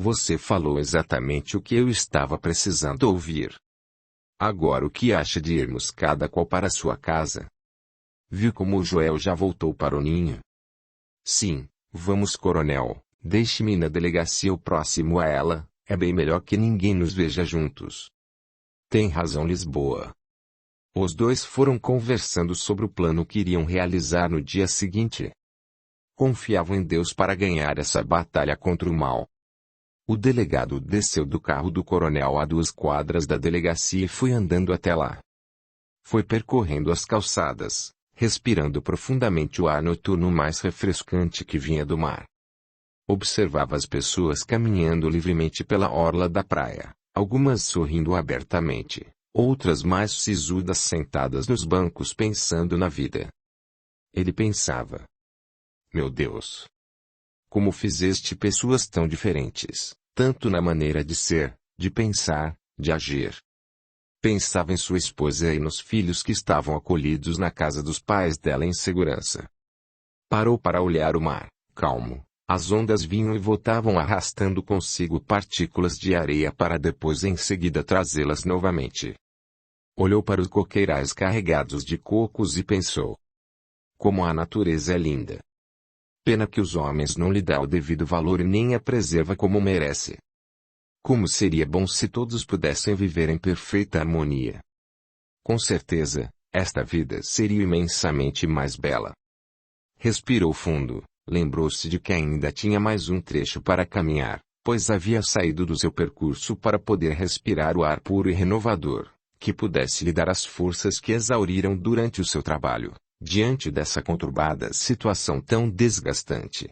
Você falou exatamente o que eu estava precisando ouvir. Agora o que acha de irmos cada qual para sua casa? Viu como o Joel já voltou para o ninho? Sim, vamos, coronel, deixe-me na delegacia o próximo a ela, é bem melhor que ninguém nos veja juntos. Tem razão, Lisboa. Os dois foram conversando sobre o plano que iriam realizar no dia seguinte. Confiavam em Deus para ganhar essa batalha contra o mal. O delegado desceu do carro do coronel a 2 quadras da delegacia e foi andando até lá. Foi percorrendo as calçadas, respirando profundamente o ar noturno mais refrescante que vinha do mar. Observava as pessoas caminhando livremente pela orla da praia, algumas sorrindo abertamente, outras mais sisudas sentadas nos bancos pensando na vida. Ele pensava: meu Deus! Como fizeste pessoas tão diferentes, tanto na maneira de ser, de pensar, de agir. Pensava em sua esposa e nos filhos que estavam acolhidos na casa dos pais dela em segurança. Parou para olhar o mar, calmo. As ondas vinham e voltavam arrastando consigo partículas de areia para depois em seguida trazê-las novamente. Olhou para os coqueirais carregados de cocos e pensou: como a natureza é linda! Pena que os homens não lhe dão o devido valor e nem a preserva como merece. Como seria bom se todos pudessem viver em perfeita harmonia. Com certeza, esta vida seria imensamente mais bela. Respirou fundo, lembrou-se de que ainda tinha mais um trecho para caminhar, pois havia saído do seu percurso para poder respirar o ar puro e renovador, que pudesse lhe dar as forças que exauriram durante o seu trabalho, diante dessa conturbada situação tão desgastante.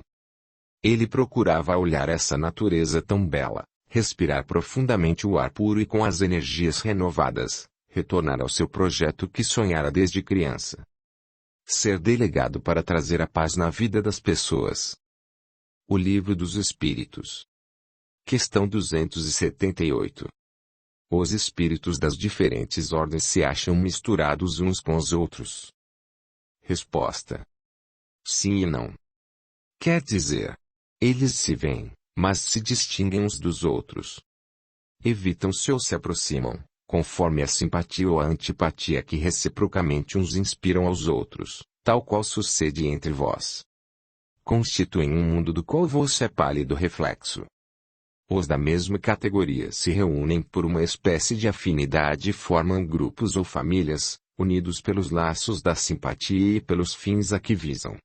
Ele procurava olhar essa natureza tão bela, respirar profundamente o ar puro e com as energias renovadas, retornar ao seu projeto que sonhara desde criança. Ser delegado para trazer a paz na vida das pessoas. O Livro dos Espíritos. Questão 278. Os espíritos das diferentes ordens se acham misturados uns com os outros. Resposta: sim e não. Quer dizer, eles se veem, mas se distinguem uns dos outros. Evitam-se ou se aproximam, conforme a simpatia ou a antipatia que reciprocamente uns inspiram aos outros, tal qual sucede entre vós. Constituem um mundo do qual você é pálido reflexo. Os da mesma categoria se reúnem por uma espécie de afinidade e formam grupos ou famílias, unidos pelos laços da simpatia e pelos fins a que visam.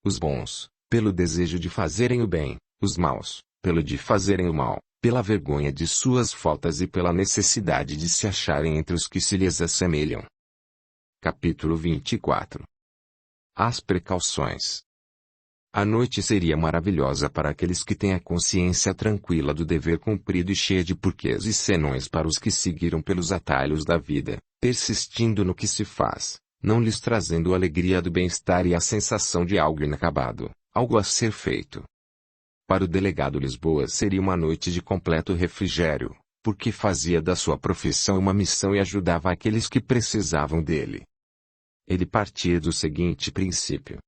Os bons, pelo desejo de fazerem o bem, os maus, pelo de fazerem o mal, pela vergonha de suas faltas e pela necessidade de se acharem entre os que se lhes assemelham. Capítulo 24. As precauções. A noite seria maravilhosa para aqueles que têm a consciência tranquila do dever cumprido e cheia de porquês e senões para os que seguiram pelos atalhos da vida, persistindo no que se faz, não lhes trazendo a alegria do bem-estar e a sensação de algo inacabado, algo a ser feito. Para o delegado Lisboa seria uma noite de completo refrigério, porque fazia da sua profissão uma missão e ajudava aqueles que precisavam dele. Ele partia do seguinte princípio: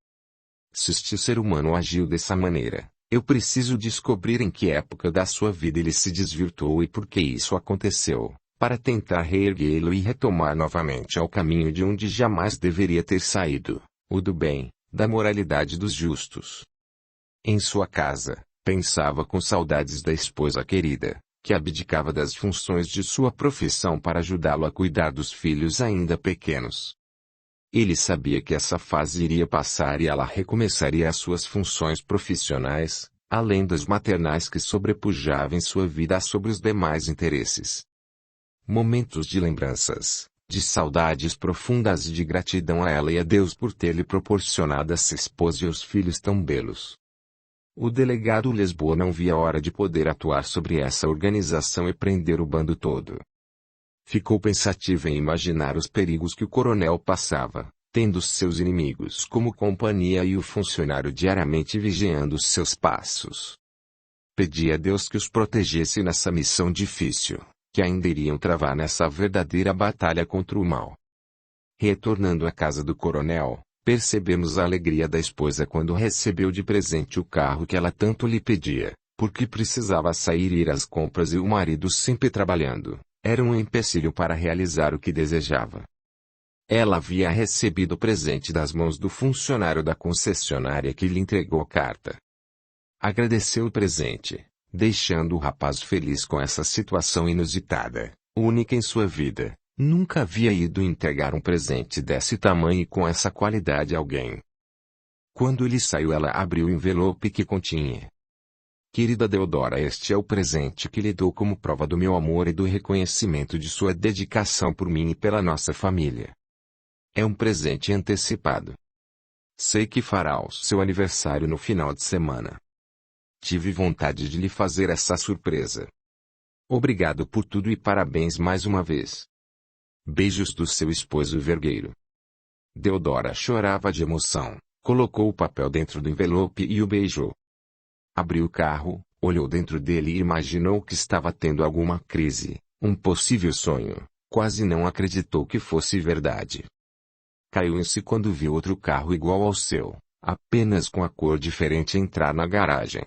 se este ser humano agiu dessa maneira, eu preciso descobrir em que época da sua vida ele se desvirtuou e por que isso aconteceu, para tentar reerguê-lo e retomar novamente ao caminho de onde jamais deveria ter saído, o do bem, da moralidade dos justos. Em sua casa, pensava com saudades da esposa querida, que abdicava das funções de sua profissão para ajudá-lo a cuidar dos filhos ainda pequenos. Ele sabia que essa fase iria passar e ela recomeçaria as suas funções profissionais, além das maternais que sobrepujavam em sua vida sobre os demais interesses. Momentos de lembranças, de saudades profundas e de gratidão a ela e a Deus por ter lhe proporcionado essa esposa e os filhos tão belos. O delegado Lisboa não via a hora de poder atuar sobre essa organização e prender o bando todo. Ficou pensativo em imaginar os perigos que o coronel passava, tendo seus inimigos como companhia e o funcionário diariamente vigiando os seus passos. Pedia a Deus que os protegesse nessa missão difícil, que ainda iriam travar nessa verdadeira batalha contra o mal. Retornando à casa do coronel, percebemos a alegria da esposa quando recebeu de presente o carro que ela tanto lhe pedia, porque precisava sair e ir às compras e o marido sempre trabalhando, era um empecilho para realizar o que desejava. Ela havia recebido o presente das mãos do funcionário da concessionária que lhe entregou a carta. Agradeceu o presente, deixando o rapaz feliz com essa situação inusitada, única em sua vida. Nunca havia ido entregar um presente desse tamanho e com essa qualidade a alguém. Quando ele saiu, ela abriu o envelope que continha. Querida Deodora, este é o presente que lhe dou como prova do meu amor e do reconhecimento de sua dedicação por mim e pela nossa família. É um presente antecipado. Sei que fará o seu aniversário no final de semana. Tive vontade de lhe fazer essa surpresa. Obrigado por tudo e parabéns mais uma vez. Beijos do seu esposo Vergueiro. Deodora chorava de emoção, colocou o papel dentro do envelope e o beijou. Abriu o carro, olhou dentro dele e imaginou que estava tendo alguma crise, um possível sonho, quase não acreditou que fosse verdade. Caiu em si quando viu outro carro igual ao seu, apenas com a cor diferente entrar na garagem.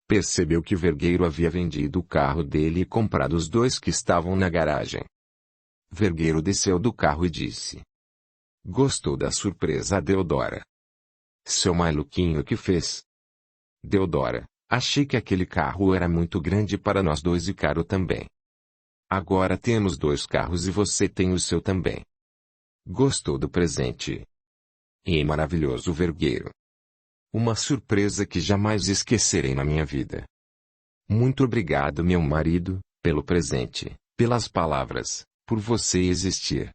Percebeu que Vergueiro havia vendido o carro dele e comprado os dois que estavam na garagem. Vergueiro desceu do carro e disse: Gostou da surpresa, Deodora? Seu maluquinho que fez? Deodora: Achei que aquele carro era muito grande para nós dois e caro também. Agora temos dois carros e você tem o seu também. Gostou do presente? E maravilhoso, Vergueiro. Uma surpresa que jamais esquecerei na minha vida. Muito obrigado, meu marido, pelo presente, pelas palavras, por você existir.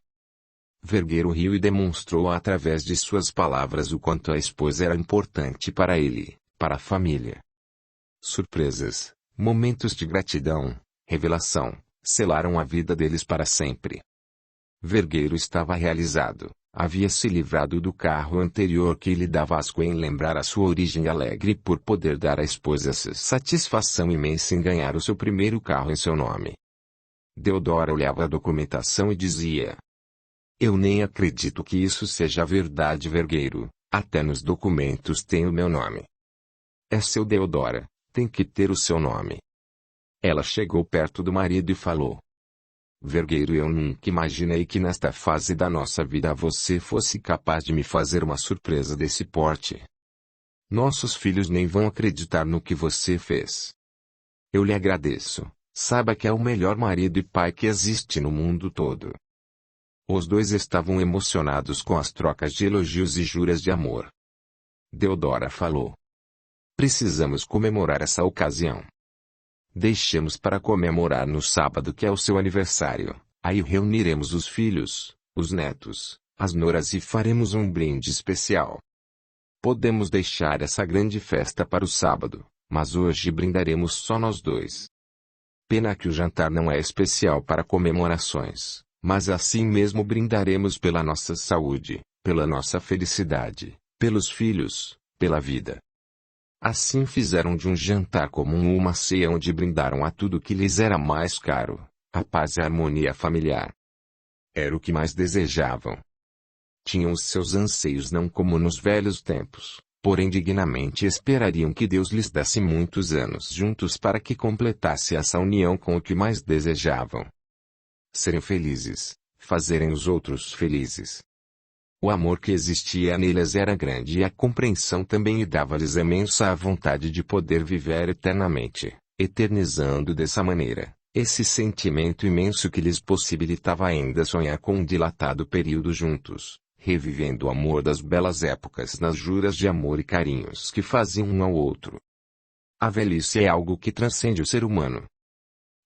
Vergueiro riu e demonstrou através de suas palavras o quanto a esposa era importante para ele, para a família. Surpresas, momentos de gratidão, revelação, selaram a vida deles para sempre. Vergueiro estava realizado. Havia se livrado do carro anterior que lhe dava asco em lembrar a sua origem alegre por poder dar à esposa essa satisfação imensa em ganhar o seu primeiro carro em seu nome. Deodora olhava a documentação e dizia: Eu nem acredito que isso seja verdade, Vergueiro, até nos documentos tem o meu nome. É seu, Deodora, tem que ter o seu nome. Ela chegou perto do marido e falou: Vergueiro, eu nunca imaginei que nesta fase da nossa vida você fosse capaz de me fazer uma surpresa desse porte. Nossos filhos nem vão acreditar no que você fez. Eu lhe agradeço, saiba que é o melhor marido e pai que existe no mundo todo. Os dois estavam emocionados com as trocas de elogios e juras de amor. Deodora falou: Precisamos comemorar essa ocasião. Deixemos para comemorar no sábado, que é o seu aniversário. Aí reuniremos os filhos, os netos, as noras e faremos um brinde especial. Podemos deixar essa grande festa para o sábado, mas hoje brindaremos só nós dois. Pena que o jantar não é especial para comemorações, mas assim mesmo brindaremos pela nossa saúde, pela nossa felicidade, pelos filhos, pela vida. Assim fizeram de um jantar comum uma ceia onde brindaram a tudo que lhes era mais caro, a paz e a harmonia familiar. Era o que mais desejavam. Tinham os seus anseios não como nos velhos tempos, porém dignamente esperariam que Deus lhes desse muitos anos juntos para que completasse essa união com o que mais desejavam. Serem felizes, fazerem os outros felizes. O amor que existia neles era grande e a compreensão também, e dava-lhes imensa a vontade de poder viver eternamente, eternizando dessa maneira, esse sentimento imenso que lhes possibilitava ainda sonhar com um dilatado período juntos, revivendo o amor das belas épocas nas juras de amor e carinhos que faziam um ao outro. A velhice é algo que transcende o ser humano.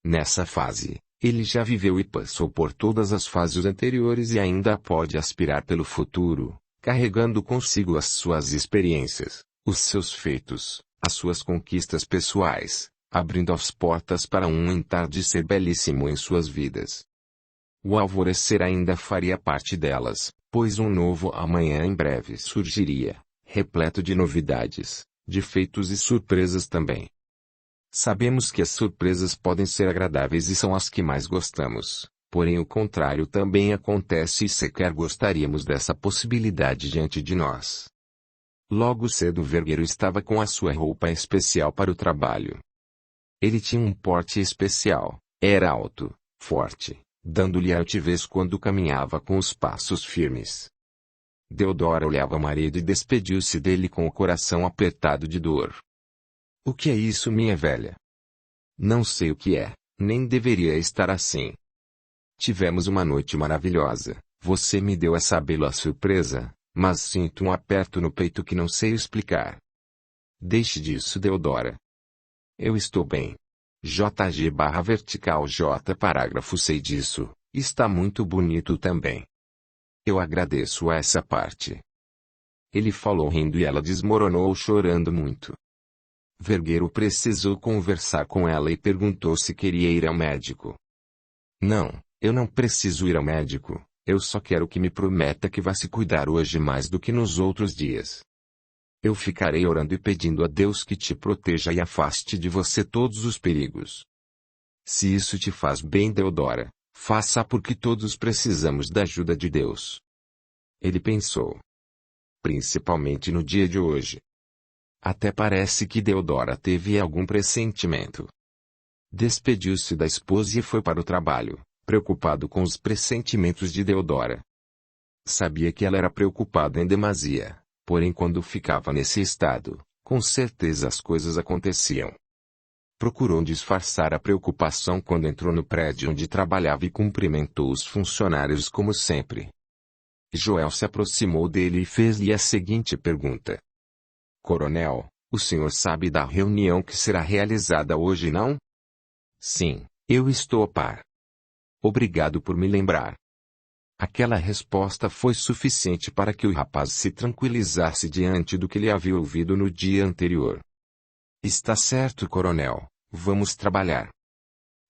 Nessa fase, ele já viveu e passou por todas as fases anteriores e ainda pode aspirar pelo futuro, carregando consigo as suas experiências, os seus feitos, as suas conquistas pessoais, abrindo as portas para um entardecer belíssimo em suas vidas. O alvorecer ainda faria parte delas, pois um novo amanhã em breve surgiria, repleto de novidades, de feitos e surpresas também. Sabemos que as surpresas podem ser agradáveis e são as que mais gostamos, porém o contrário também acontece e sequer gostaríamos dessa possibilidade diante de nós. Logo cedo Vergueiro estava com a sua roupa especial para o trabalho, Ele tinha um porte especial, era alto, forte, dando-lhe altivez quando caminhava com os passos firmes. Deodora olhava o marido e despediu-se dele com o coração apertado de dor. O que é isso, minha velha? Não sei o que é, nem deveria estar assim. Tivemos uma noite maravilhosa, você me deu essa bela surpresa, mas sinto um aperto no peito que não sei explicar. Deixe disso, Deodora. Eu estou bem. JG/vertical J parágrafo sei disso, está muito bonito também. Eu agradeço essa parte. Ele falou rindo e ela desmoronou chorando muito. Vergueiro precisou conversar com ela e perguntou se queria ir ao médico. Não, eu não preciso ir ao médico, eu só quero que me prometa que vai se cuidar hoje mais do que nos outros dias. Eu ficarei orando e pedindo a Deus que te proteja e afaste de você todos os perigos. Se isso te faz bem, Deodora, faça porque todos precisamos da ajuda de Deus. Ele pensou. Principalmente no dia de hoje. Até parece que Deodora teve algum pressentimento. Despediu-se da esposa e foi para o trabalho, preocupado com os pressentimentos de Deodora. Sabia que ela era preocupada em demasia, porém quando ficava nesse estado, com certeza as coisas aconteciam. Procurou disfarçar a preocupação quando entrou no prédio onde trabalhava e cumprimentou os funcionários como sempre. Joel se aproximou dele e fez-lhe a seguinte pergunta. Coronel, o senhor sabe da reunião que será realizada hoje, não? Sim, eu estou a par. Obrigado por me lembrar. Aquela resposta foi suficiente para que o rapaz se tranquilizasse diante do que ele havia ouvido no dia anterior. Está certo, coronel, vamos trabalhar.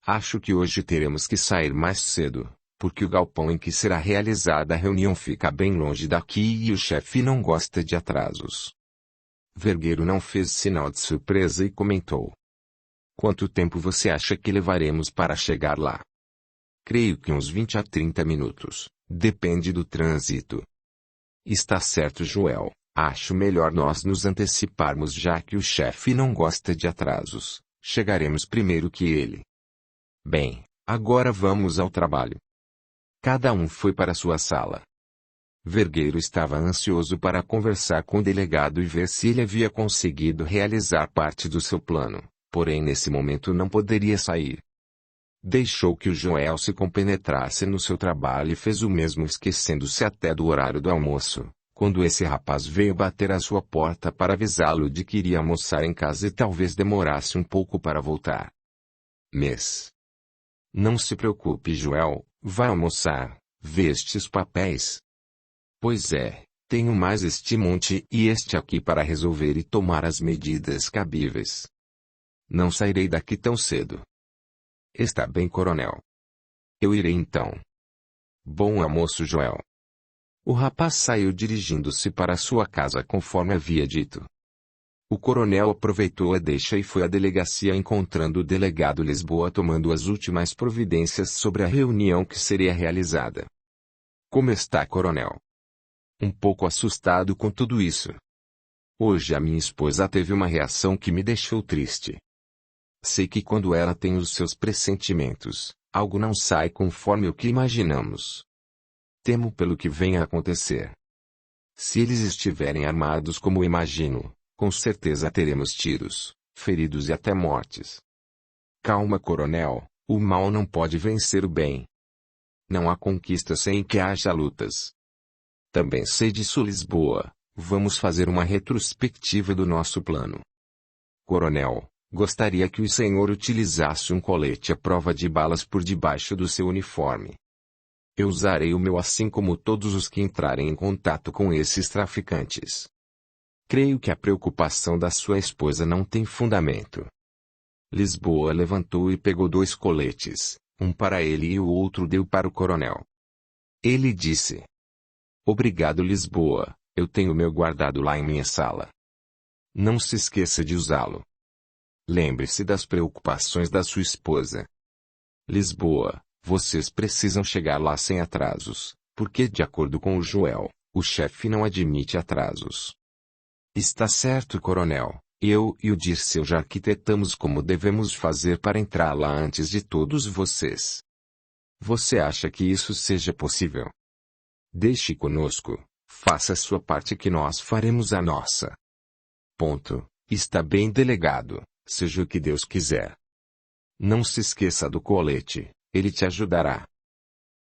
Acho que hoje teremos que sair mais cedo, porque o galpão em que será realizada a reunião fica bem longe daqui e o chefe não gosta de atrasos. Vergueiro não fez sinal de surpresa e comentou. Quanto tempo você acha que levaremos para chegar lá? Creio que uns 20 a 30 minutos, depende do trânsito. Está certo, Joel, acho melhor nós nos anteciparmos já que o chefe não gosta de atrasos, chegaremos primeiro que ele. Bem, agora vamos ao trabalho. Cada um foi para sua sala. Vergueiro estava ansioso para conversar com o delegado e ver se ele havia conseguido realizar parte do seu plano, porém nesse momento não poderia sair. Deixou que o Joel se compenetrasse no seu trabalho e fez o mesmo esquecendo-se até do horário do almoço, quando esse rapaz veio bater à sua porta para avisá-lo de que iria almoçar em casa e talvez demorasse um pouco para voltar. Não se preocupe, Joel, vai almoçar, vê estes papéis. Pois é, tenho mais este monte e este aqui para resolver e tomar as medidas cabíveis. Não sairei daqui tão cedo. Está bem, coronel. Eu irei então. Bom almoço, Joel. O rapaz saiu dirigindo-se para sua casa conforme havia dito. O coronel aproveitou a deixa e foi à delegacia encontrando o delegado Lisboa tomando as últimas providências sobre a reunião que seria realizada. Como está, coronel? Um pouco assustado com tudo isso. Hoje a minha esposa teve uma reação que me deixou triste. Sei que quando ela tem os seus pressentimentos, algo não sai conforme o que imaginamos. Temo pelo que venha a acontecer. Se eles estiverem armados como imagino, com certeza teremos tiros, feridos e até mortes. Calma, coronel, o mal não pode vencer o bem. Não há conquista sem que haja lutas. Também sei disso, Lisboa, vamos fazer uma retrospectiva do nosso plano. Coronel, gostaria que o senhor utilizasse um colete à prova de balas por debaixo do seu uniforme. Eu usarei o meu assim como todos os que entrarem em contato com esses traficantes. Creio que a preocupação da sua esposa não tem fundamento. Lisboa levantou e pegou 2 coletes, um para ele e o outro deu para o coronel. Ele disse. Obrigado, Lisboa, eu tenho o meu guardado lá em minha sala. Não se esqueça de usá-lo. Lembre-se das preocupações da sua esposa. Lisboa, vocês precisam chegar lá sem atrasos, porque de acordo com o Joel, o chefe não admite atrasos. Está certo, coronel, Eu e o Dirceu já arquitetamos como devemos fazer para entrar lá antes de todos vocês. Você acha que isso seja possível? Deixe conosco, faça a sua parte que nós faremos a nossa. Ponto. Está bem, delegado, seja o que Deus quiser. Não se esqueça do colete, ele te ajudará.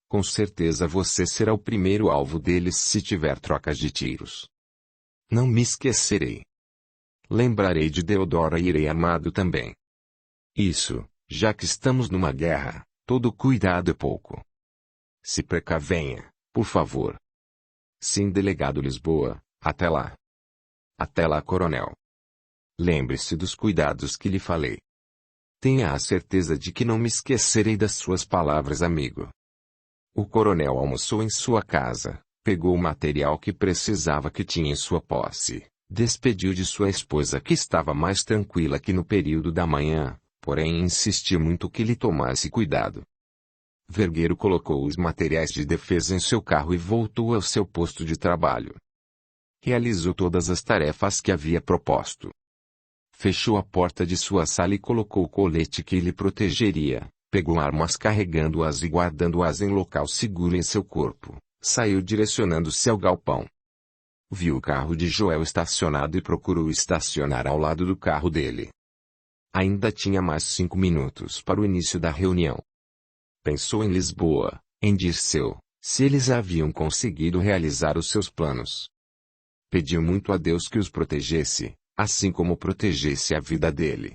Com certeza você será o primeiro alvo deles se tiver trocas de tiros. Não me esquecerei. Lembrarei de Deodora e irei armado também. Isso, já que estamos numa guerra, todo cuidado é pouco. Se precavenha, por favor. Sim, delegado Lisboa, até lá. Até lá, coronel. Lembre-se dos cuidados que lhe falei. Tenha a certeza de que não me esquecerei das suas palavras, amigo. O coronel almoçou em sua casa, pegou o material que precisava que tinha em sua posse, despediu de sua esposa que estava mais tranquila que no período da manhã, porém insistiu muito que lhe tomasse cuidado. Vergueiro colocou os materiais de defesa em seu carro e voltou ao seu posto de trabalho. Realizou todas as tarefas que havia proposto. Fechou a porta de sua sala e colocou o colete que lhe protegeria, pegou armas carregando-as e guardando-as em local seguro em seu corpo, saiu direcionando-se ao galpão. Viu o carro de Joel estacionado e procurou estacionar ao lado do carro dele. Ainda tinha mais 5 minutos para o início da reunião. Pensou em Lisboa, em Dirceu, se eles haviam conseguido realizar os seus planos. Pediu muito a Deus que os protegesse, assim como protegesse a vida dele.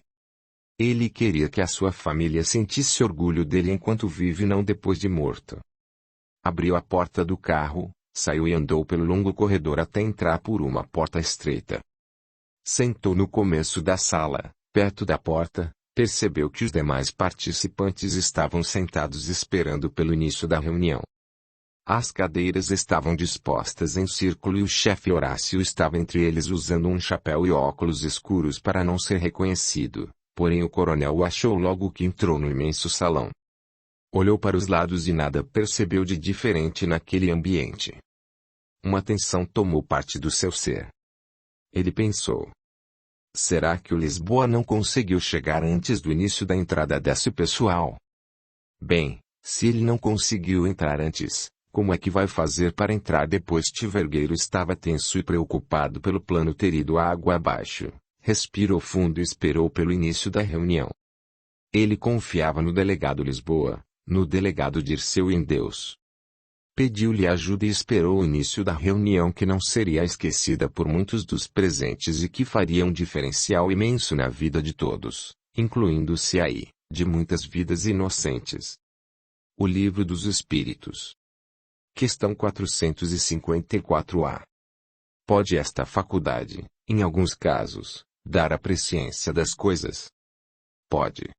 Ele queria que a sua família sentisse orgulho dele enquanto vive e não depois de morto. Abriu a porta do carro, saiu e andou pelo longo corredor até entrar por uma porta estreita. Sentou no começo da sala, perto da porta, percebeu que os demais participantes estavam sentados esperando pelo início da reunião. As cadeiras estavam dispostas em círculo e o chefe Horácio estava entre eles usando um chapéu e óculos escuros para não ser reconhecido, porém o coronel o achou logo que entrou no imenso salão. Olhou para os lados e nada percebeu de diferente naquele ambiente. Uma tensão tomou parte do seu ser. Ele pensou: será que o Lisboa não conseguiu chegar antes do início da entrada desse pessoal? Bem, se ele não conseguiu entrar antes, como é que vai fazer para entrar depois? Vergueiro estava tenso e preocupado pelo plano ter ido água abaixo. Respirou fundo e esperou pelo início da reunião. Ele confiava no delegado Lisboa, no delegado Dirceu e em Deus. Pediu-lhe ajuda e esperou o início da reunião que não seria esquecida por muitos dos presentes e que faria um diferencial imenso na vida de todos, incluindo-se aí, de muitas vidas inocentes. O Livro dos Espíritos. Questão 454-A. Pode esta faculdade, em alguns casos, dar a presciência das coisas? Pode.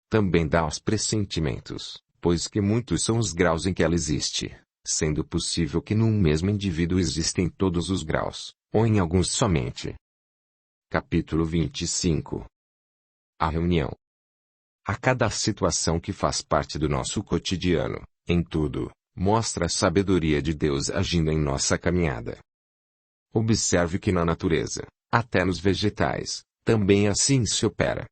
Também dá aos pressentimentos, pois que muitos são os graus em que ela existe, sendo possível que num mesmo indivíduo existem todos os graus, ou em alguns somente. Capítulo 25. A reunião. A cada situação que faz parte do nosso cotidiano, em tudo, mostra a sabedoria de Deus agindo em nossa caminhada. Observe que na natureza, até nos vegetais, também assim se opera.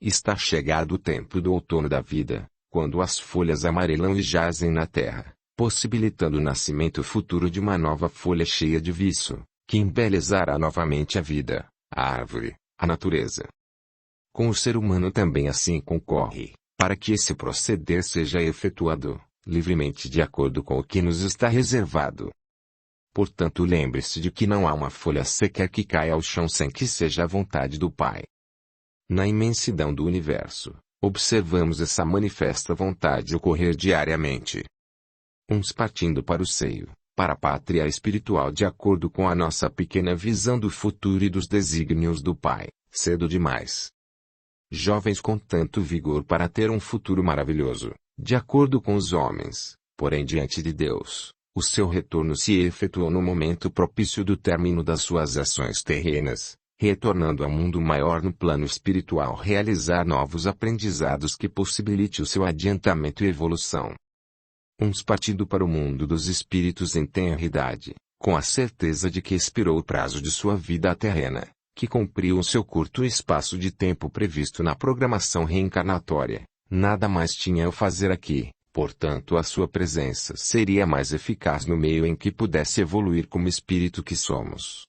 Está chegado o tempo do outono da vida, quando as folhas amarelam e jazem na terra, possibilitando o nascimento futuro de uma nova folha cheia de viço, que embelezará novamente a vida, a árvore, a natureza. Com o ser humano também assim concorre, para que esse proceder seja efetuado, livremente de acordo com o que nos está reservado. Portanto, lembre-se de que não há uma folha sequer que caia ao chão sem que seja a vontade do Pai. Na imensidão do universo, observamos essa manifesta vontade ocorrer diariamente. Uns partindo para o seio, para a pátria espiritual de acordo com a nossa pequena visão do futuro e dos desígnios do Pai, cedo demais. Jovens com tanto vigor para ter um futuro maravilhoso, de acordo com os homens, porém diante de Deus, o seu retorno se efetuou no momento propício do término das suas ações terrenas, retornando ao mundo maior no plano espiritual realizar novos aprendizados que possibilite o seu adiantamento e evolução. Uns partindo para o mundo dos espíritos em tenra idade, com a certeza de que expirou o prazo de sua vida terrena, que cumpriu o seu curto espaço de tempo previsto na programação reencarnatória, nada mais tinha a fazer aqui, portanto a sua presença seria mais eficaz no meio em que pudesse evoluir como espírito que somos.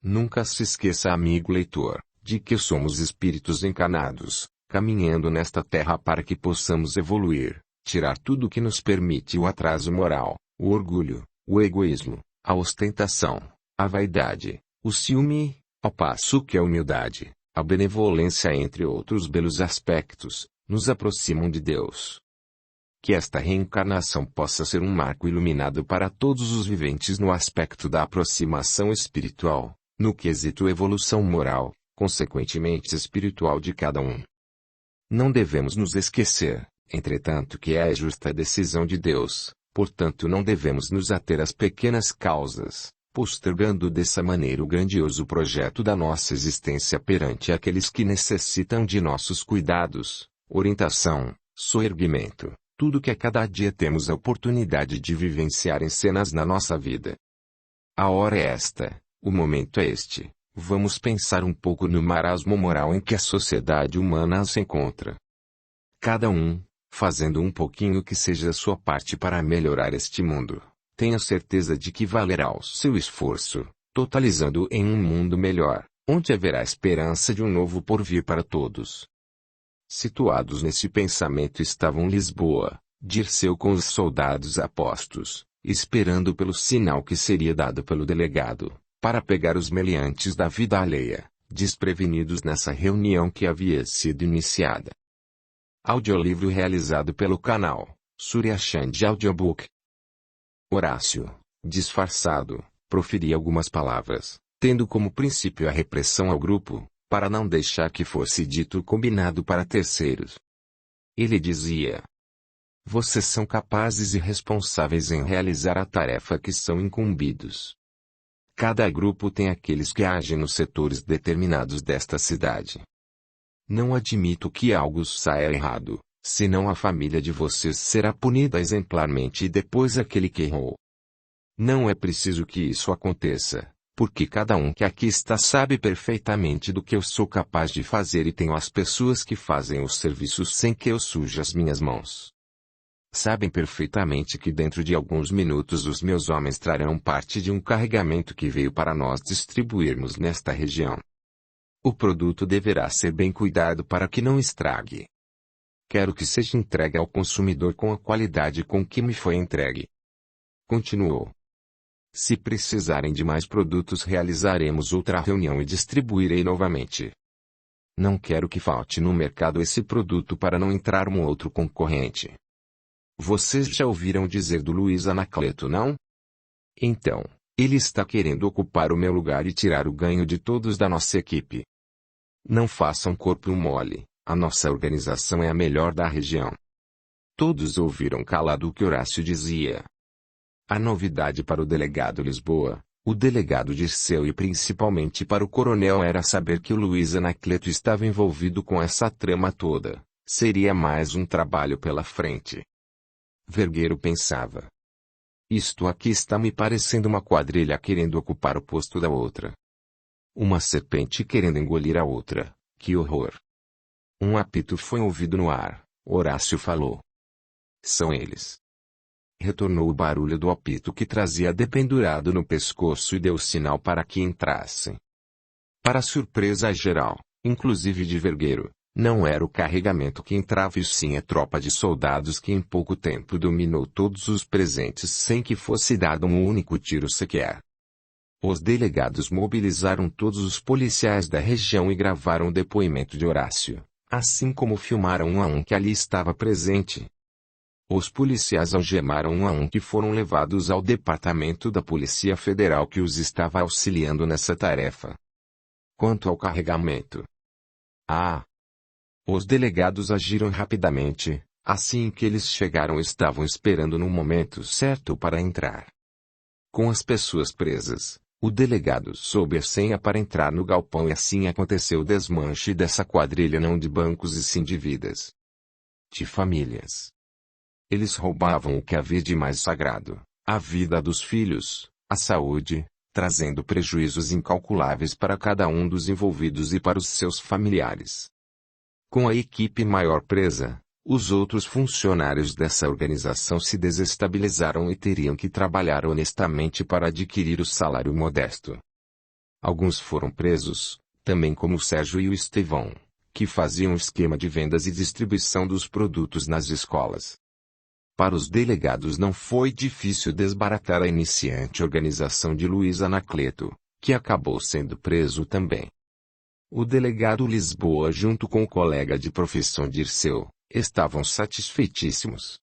Nunca se esqueça, amigo leitor, de que somos espíritos encarnados, caminhando nesta terra para que possamos evoluir, tirar tudo o que nos permite o atraso moral, o orgulho, o egoísmo, a ostentação, a vaidade, o ciúme, ao passo que a humildade, a benevolência, entre outros belos aspectos, nos aproximam de Deus. Que esta reencarnação possa ser um marco iluminado para todos os viventes no aspecto da aproximação espiritual, no quesito evolução moral, consequentemente espiritual de cada um. Não devemos nos esquecer, entretanto, que é a justa decisão de Deus, portanto não devemos nos ater às pequenas causas, postergando dessa maneira o grandioso projeto da nossa existência perante aqueles que necessitam de nossos cuidados, orientação, soerguimento, tudo que a cada dia temos a oportunidade de vivenciar em cenas na nossa vida. A hora é esta, o momento é este, vamos pensar um pouco no marasmo moral em que a sociedade humana se encontra. Cada um, fazendo um pouquinho que seja a sua parte para melhorar este mundo, tenha certeza de que valerá o seu esforço, totalizando em um mundo melhor, onde haverá esperança de um novo porvir para todos. Situados nesse pensamento estavam Lisboa, Dirceu com os soldados apostos, esperando pelo sinal que seria dado pelo delegado, para pegar os meliantes da vida alheia, desprevenidos nessa reunião que havia sido iniciada. Audiolivro realizado pelo canal Surya Chand Audiobook. Horácio, disfarçado, proferia algumas palavras, tendo como princípio a repressão ao grupo, para não deixar que fosse dito o combinado para terceiros. Ele dizia: vocês são capazes e responsáveis em realizar a tarefa que são incumbidos. Cada grupo tem aqueles que agem nos setores determinados desta cidade. Não admito que algo saia errado, senão a família de vocês será punida exemplarmente e depois aquele que errou. Não é preciso que isso aconteça, porque cada um que aqui está sabe perfeitamente do que eu sou capaz de fazer e tenho as pessoas que fazem os serviços sem que eu suje as minhas mãos. Sabem perfeitamente que dentro de alguns minutos os meus homens trarão parte de um carregamento que veio para nós distribuirmos nesta região. O produto deverá ser bem cuidado para que não estrague. Quero que seja entregue ao consumidor com a qualidade com que me foi entregue. Continuou. Se precisarem de mais produtos, realizaremos outra reunião e distribuirei novamente. Não quero que falte no mercado esse produto para não entrar um outro concorrente. Vocês já ouviram dizer do Luiz Anacleto, não? Então, ele está querendo ocupar o meu lugar e tirar o ganho de todos da nossa equipe. Não façam corpo mole, a nossa organização é a melhor da região. Todos ouviram calado o que Horácio dizia. A novidade para o delegado Lisboa, o delegado Dirceu e principalmente para o coronel era saber que o Luiz Anacleto estava envolvido com essa trama toda. Seria mais um trabalho pela frente. Vergueiro pensava: isto aqui está me parecendo uma quadrilha querendo ocupar o posto da outra. Uma serpente querendo engolir a outra, que horror. Um apito foi ouvido no ar, Horácio falou. São eles. Retornou o barulho do apito que trazia dependurado no pescoço e deu sinal para que entrassem. Para surpresa geral, inclusive de Vergueiro, não era o carregamento que entrava e sim a tropa de soldados que em pouco tempo dominou todos os presentes sem que fosse dado um único tiro sequer. Os delegados mobilizaram todos os policiais da região e gravaram o depoimento de Horácio, assim como filmaram um a um que ali estava presente. Os policiais algemaram um a um que foram levados ao departamento da Polícia Federal que os estava auxiliando nessa tarefa. Quanto ao carregamento. Os delegados agiram rapidamente, assim que eles chegaram estavam esperando no momento certo para entrar. Com as pessoas presas, o delegado soube a senha para entrar no galpão e assim aconteceu o desmanche dessa quadrilha não de bancos e sim de vidas. De famílias. Eles roubavam o que havia de mais sagrado, a vida dos filhos, a saúde, trazendo prejuízos incalculáveis para cada um dos envolvidos e para os seus familiares. Com a equipe maior presa, os outros funcionários dessa organização se desestabilizaram e teriam que trabalhar honestamente para adquirir o salário modesto. Alguns foram presos, também como o Sérgio e o Estevão, que faziam esquema de vendas e distribuição dos produtos nas escolas. Para os delegados não foi difícil desbaratar a iniciante organização de Luiz Anacleto, que acabou sendo preso também. O delegado Lisboa junto com o colega de profissão Dirceu, estavam satisfeitíssimos.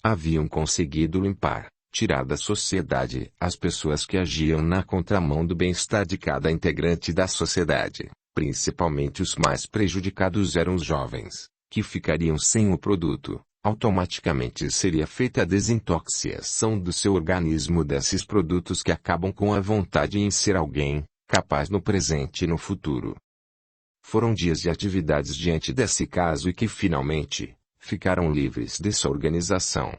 Haviam conseguido limpar, tirar da sociedade as pessoas que agiam na contramão do bem-estar de cada integrante da sociedade, principalmente os mais prejudicados eram os jovens, que ficariam sem o produto. Automaticamente seria feita a desintoxicação do seu organismo desses produtos que acabam com a vontade em ser alguém, capaz no presente e no futuro. Foram dias de atividades diante desse caso e que finalmente, ficaram livres dessa organização.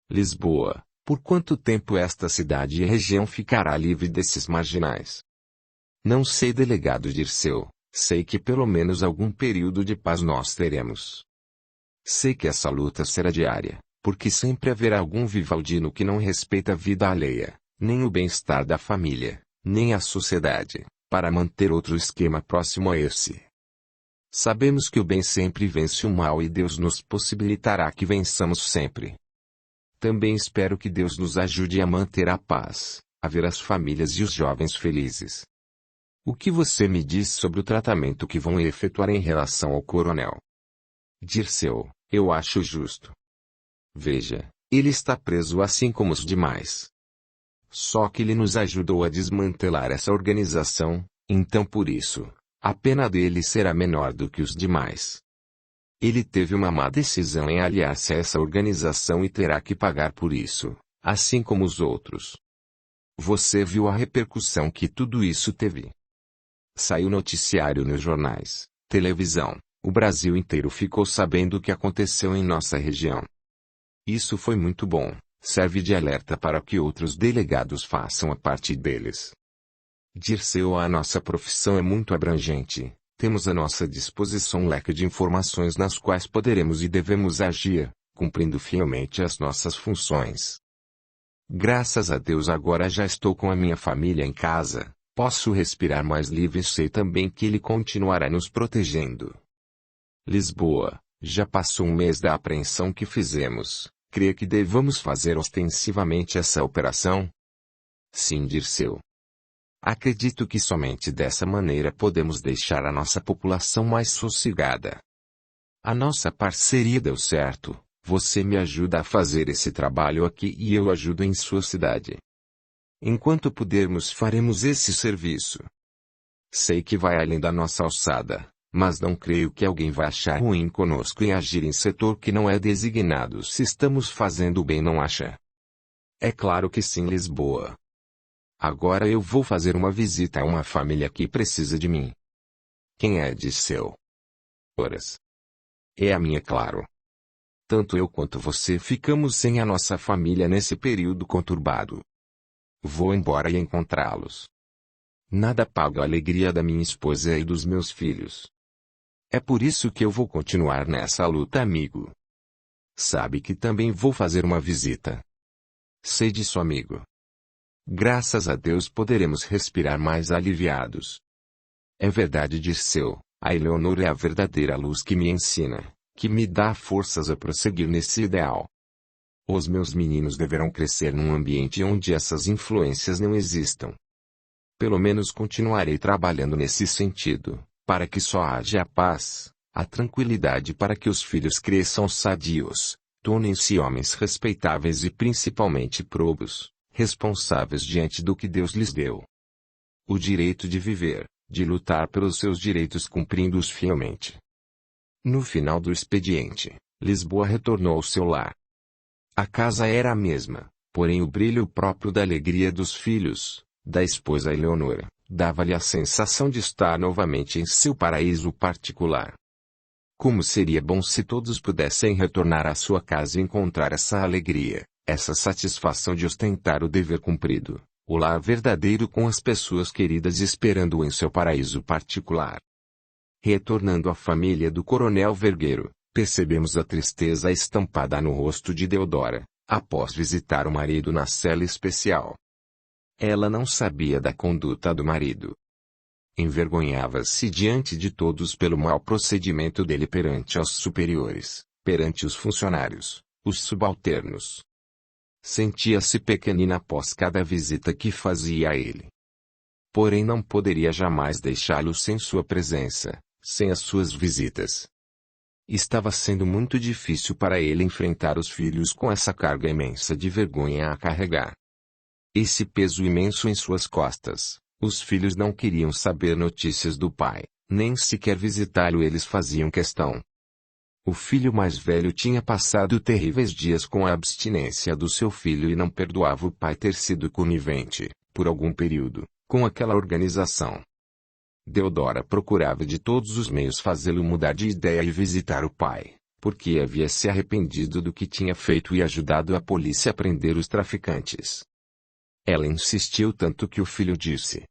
Lisboa, por quanto tempo esta cidade e região ficará livre desses marginais? Não sei, delegado Dirceu, sei que pelo menos algum período de paz nós teremos. Sei que essa luta será diária, porque sempre haverá algum vivaldino que não respeita a vida alheia, nem o bem-estar da família, nem a sociedade, para manter outro esquema próximo a esse. Sabemos que o bem sempre vence o mal e Deus nos possibilitará que vençamos sempre. Também espero que Deus nos ajude a manter a paz, a ver as famílias e os jovens felizes. O que você me diz sobre o tratamento que vão efetuar em relação ao coronel? Dirceu, eu acho justo. Veja, ele está preso assim como os demais. Só que ele nos ajudou a desmantelar essa organização, então por isso, a pena dele será menor do que os demais. Ele teve uma má decisão em aliar-se a essa organização e terá que pagar por isso, assim como os outros. Você viu a repercussão que tudo isso teve? Saiu noticiário nos jornais, televisão. O Brasil inteiro ficou sabendo o que aconteceu em nossa região. Isso foi muito bom, serve de alerta para que outros delegados façam a parte deles. Dirceu, a nossa profissão é muito abrangente, temos à nossa disposição um leque de informações nas quais poderemos e devemos agir, cumprindo fielmente as nossas funções. Graças a Deus agora já estou com a minha família em casa, posso respirar mais livre e sei também que Ele continuará nos protegendo. Lisboa, já passou um mês da apreensão que fizemos, crê que devamos fazer ostensivamente essa operação? Sim, Dirceu. Acredito que somente dessa maneira podemos deixar a nossa população mais sossegada. A nossa parceria deu certo, você me ajuda a fazer esse trabalho aqui e eu ajudo em sua cidade. Enquanto pudermos faremos esse serviço. Sei que vai além da nossa alçada. Mas não creio que alguém vá achar ruim conosco em agir em setor que não é designado se estamos fazendo o bem, não acha? É claro que sim, Lisboa. Agora eu vou fazer uma visita a uma família que precisa de mim. Quem é, Dirceu? Horas. É a minha, claro. Tanto eu quanto você ficamos sem a nossa família nesse período conturbado. Vou embora e encontrá-los. Nada paga a alegria da minha esposa e dos meus filhos. É por isso que eu vou continuar nessa luta, amigo. Sabe que também vou fazer uma visita. Sei disso, amigo. Graças a Deus poderemos respirar mais aliviados. É verdade, Dirceu, a Eleonora é a verdadeira luz que me ensina, que me dá forças a prosseguir nesse ideal. Os meus meninos deverão crescer num ambiente onde essas influências não existam. Pelo menos continuarei trabalhando nesse sentido, para que só haja a paz, a tranquilidade para que os filhos cresçam sadios, tornem-se homens respeitáveis e principalmente probos, responsáveis diante do que Deus lhes deu. O direito de viver, de lutar pelos seus direitos cumprindo-os fielmente. No final do expediente, Lisboa retornou ao seu lar. A casa era a mesma, porém o brilho próprio da alegria dos filhos, da esposa Eleonora, dava-lhe a sensação de estar novamente em seu paraíso particular. Como seria bom se todos pudessem retornar à sua casa e encontrar essa alegria, essa satisfação de ostentar o dever cumprido, O lar verdadeiro com as pessoas queridas esperando-o em seu paraíso particular. Retornando à família do Coronel Vergueiro, percebemos a tristeza estampada no rosto de Deodora, após visitar o marido na cela especial. Ela não sabia da conduta do marido. Envergonhava-se diante de todos pelo mau procedimento dele perante os superiores, perante os funcionários, os subalternos. Sentia-se pequenina após cada visita que fazia a ele. Porém não poderia jamais deixá-lo sem sua presença, sem as suas visitas. Estava sendo muito difícil para ele enfrentar os filhos com essa carga imensa de vergonha a carregar. Esse peso imenso em suas costas, os filhos não queriam saber notícias do pai, nem sequer visitá-lo eles faziam questão. O filho mais velho tinha passado terríveis dias com a abstinência do seu filho e não perdoava o pai ter sido conivente, por algum período, com aquela organização. Deodora procurava de todos os meios fazê-lo mudar de ideia e visitar o pai, porque havia se arrependido do que tinha feito e ajudado a polícia a prender os traficantes. Ela insistiu tanto que o filho disse: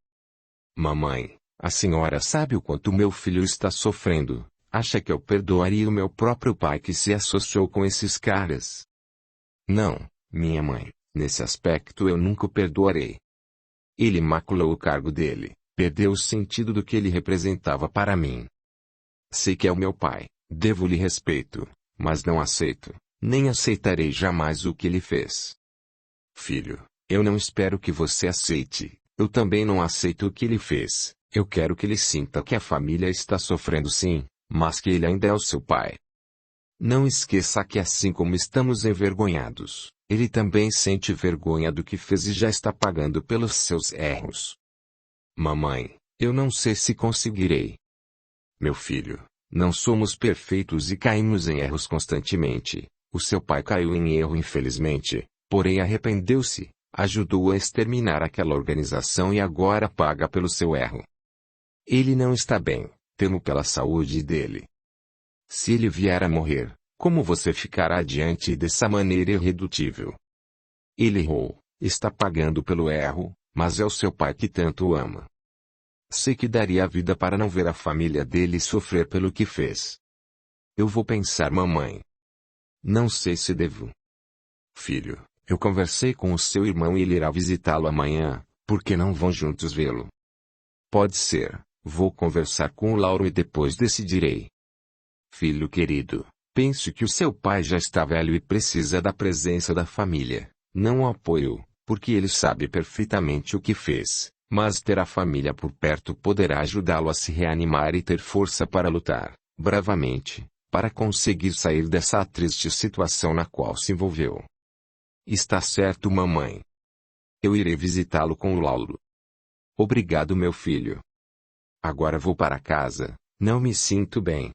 "Mamãe, a senhora sabe o quanto meu filho está sofrendo. Acha que eu perdoaria o meu próprio pai que se associou com esses caras?" "Não, minha mãe, nesse aspecto eu nunca o perdoarei. Ele maculou o cargo dele, perdeu o sentido do que ele representava para mim. Sei que é o meu pai, devo-lhe respeito, mas não aceito, nem aceitarei jamais o que ele fez." "Filho, eu não espero que você aceite, eu também não aceito o que ele fez. Eu quero que ele sinta que a família está sofrendo sim, mas que ele ainda é o seu pai. Não esqueça que assim como estamos envergonhados, ele também sente vergonha do que fez e já está pagando pelos seus erros." "Mamãe, eu não sei se conseguirei." "Meu filho, não somos perfeitos e caímos em erros constantemente. O seu pai caiu em erro infelizmente, porém arrependeu-se, ajudou a exterminar aquela organização e agora paga pelo seu erro. Ele não está bem, temo pela saúde dele. Se ele vier a morrer, como você ficará diante dessa maneira irredutível? Ele errou, está pagando pelo erro, mas é o seu pai que tanto o ama. Sei que daria a vida para não ver a família dele sofrer pelo que fez. Eu vou pensar, mamãe. Não sei se devo." "Filho, eu conversei com o seu irmão e ele irá visitá-lo amanhã, por que não vão juntos vê-lo?" "Pode ser, vou conversar com o Lauro e depois decidirei." "Filho querido, penso que o seu pai já está velho e precisa da presença da família. Não o apoio, porque ele sabe perfeitamente o que fez, mas ter a família por perto poderá ajudá-lo a se reanimar e ter força para lutar, bravamente, para conseguir sair dessa triste situação na qual se envolveu." "Está certo, mamãe. Eu irei visitá-lo com o Lauro." "Obrigado, meu filho. Agora vou para casa, não me sinto bem.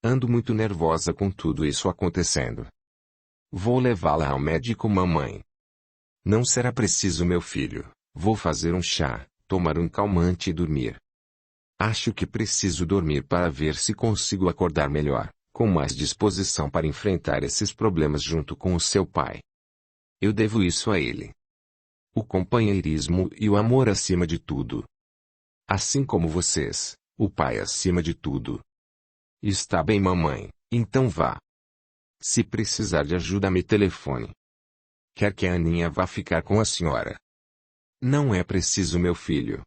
Ando muito nervosa com tudo isso acontecendo. Vou levá-la ao médico, mamãe." "Não será preciso, meu filho. Vou fazer um chá, tomar um calmante e dormir. Acho que preciso dormir para ver se consigo acordar melhor, com mais disposição para enfrentar esses problemas junto com o seu pai. Eu devo isso a ele. O companheirismo e o amor acima de tudo. Assim como vocês, o pai acima de tudo." "Está bem, mamãe, então vá. Se precisar de ajuda me telefone. Quer que a Aninha vá ficar com a senhora?" "Não é preciso, meu filho.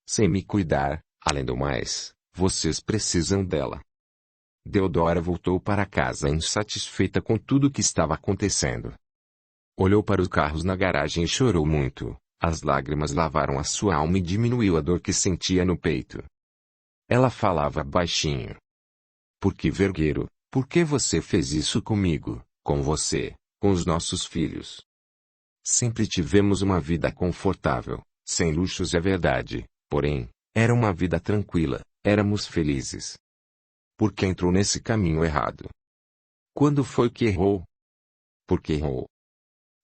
Sem me cuidar, além do mais, vocês precisam dela." Deodora voltou para casa insatisfeita com tudo o que estava acontecendo. Olhou para os carros na garagem e chorou muito. As lágrimas lavaram a sua alma e diminuiu a dor que sentia no peito. Ela falava baixinho. "Por que, Vergueiro, por que você fez isso comigo, com você, com os nossos filhos? Sempre tivemos uma vida confortável, sem luxos é verdade, porém, era uma vida tranquila, éramos felizes. Por que entrou nesse caminho errado? Quando foi que errou? Por que errou?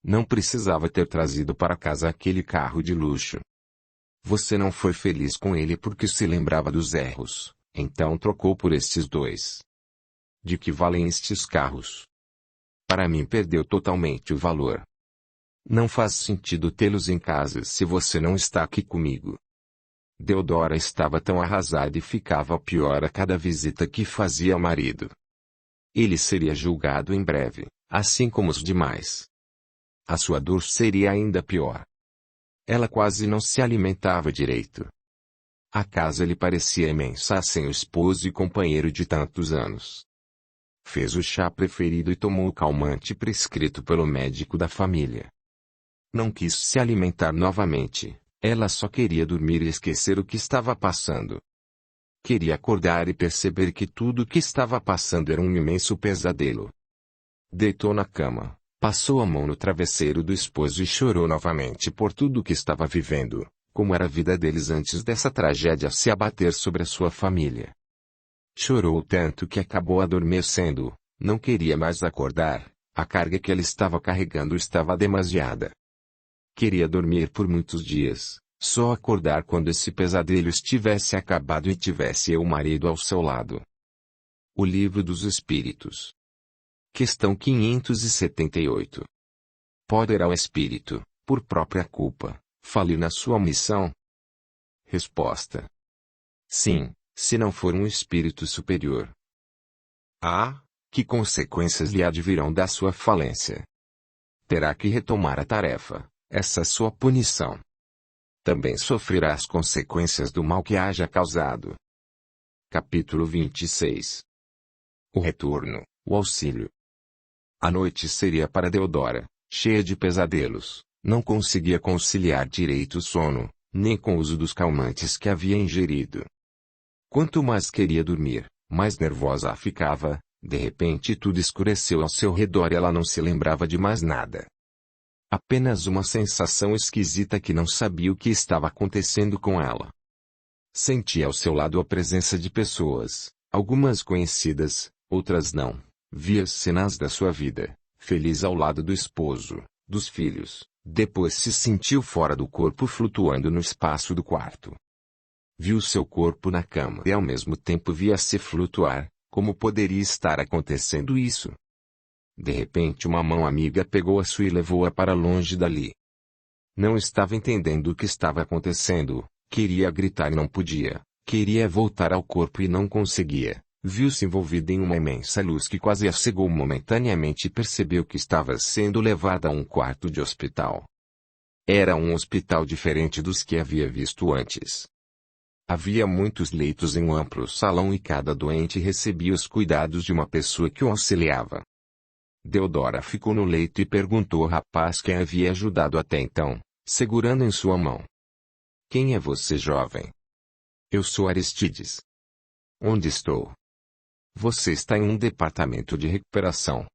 Não precisava ter trazido para casa aquele carro de luxo. Você não foi feliz com ele porque se lembrava dos erros, então trocou por estes dois. De que valem estes carros? Para mim perdeu totalmente o valor. Não faz sentido tê-los em casa se você não está aqui comigo. Deodora estava tão arrasada e ficava pior a cada visita que fazia ao marido. Ele seria julgado em breve, assim como os demais. A sua dor seria ainda pior. Ela quase não se alimentava direito. A casa lhe parecia imensa sem o esposo e companheiro de tantos anos. Fez o chá preferido e tomou o calmante prescrito pelo médico da família. Não quis se alimentar novamente, ela só queria dormir e esquecer o que estava passando. Queria acordar e perceber que tudo o que estava passando era um imenso pesadelo. Deitou na cama, passou a mão no travesseiro do esposo e chorou novamente por tudo o que estava vivendo, como era a vida deles antes dessa tragédia se abater sobre a sua família. Chorou tanto que acabou adormecendo, não queria mais acordar, a carga que ela estava carregando estava demasiada. Queria dormir por muitos dias, só acordar quando esse pesadelo estivesse acabado e tivesse o marido ao seu lado. O Livro dos Espíritos. Questão 578. Poderá o espírito, por própria culpa, falir na sua missão? Resposta. Sim, se não for um espírito superior. Que consequências lhe advirão da sua falência? Terá que retomar a tarefa, essa sua punição. Também sofrerá as consequências do mal que haja causado. Capítulo 26. O retorno, o auxílio. A noite seria para Deodora, cheia de pesadelos, não conseguia conciliar direito o sono, nem com o uso dos calmantes que havia ingerido. Quanto mais queria dormir, mais nervosa ficava, de repente tudo escureceu ao seu redor e ela não se lembrava de mais nada. Apenas uma sensação esquisita que não sabia o que estava acontecendo com ela. Sentia ao seu lado a presença de pessoas, algumas conhecidas, outras não. Via cenas da sua vida, feliz ao lado do esposo, dos filhos, depois se sentiu fora do corpo flutuando no espaço do quarto. Viu seu corpo na cama e ao mesmo tempo via-se flutuar, como poderia estar acontecendo isso? De repente uma mão amiga pegou a sua e levou-a para longe dali. Não estava entendendo o que estava acontecendo, queria gritar e não podia, queria voltar ao corpo e não conseguia. Viu-se envolvida em uma imensa luz que quase a cegou momentaneamente e percebeu que estava sendo levada a um quarto de hospital. Era um hospital diferente dos que havia visto antes. Havia muitos leitos em um amplo salão e cada doente recebia os cuidados de uma pessoa que o auxiliava. Deodora ficou no leito e perguntou ao rapaz quem havia ajudado até então, segurando em sua mão. Quem é você, jovem? Eu sou Aristides. Onde estou? Você está em um departamento de recuperação.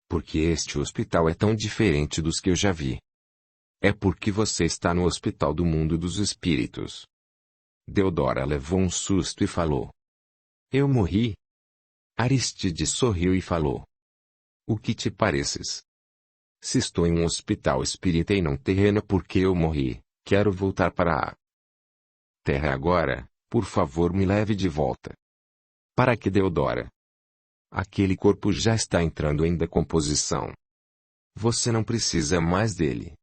Por que este hospital é tão diferente dos que eu já vi? É porque você está no hospital do mundo dos espíritos. Deodora levou um susto e falou. Eu morri? Aristides sorriu e falou. O que te pareces? Se estou em um hospital espírita e não terreno porque eu morri, quero voltar para a terra agora, por favor me leve de volta. Para que, Deodora? Aquele corpo já está entrando em decomposição. Você não precisa mais dele.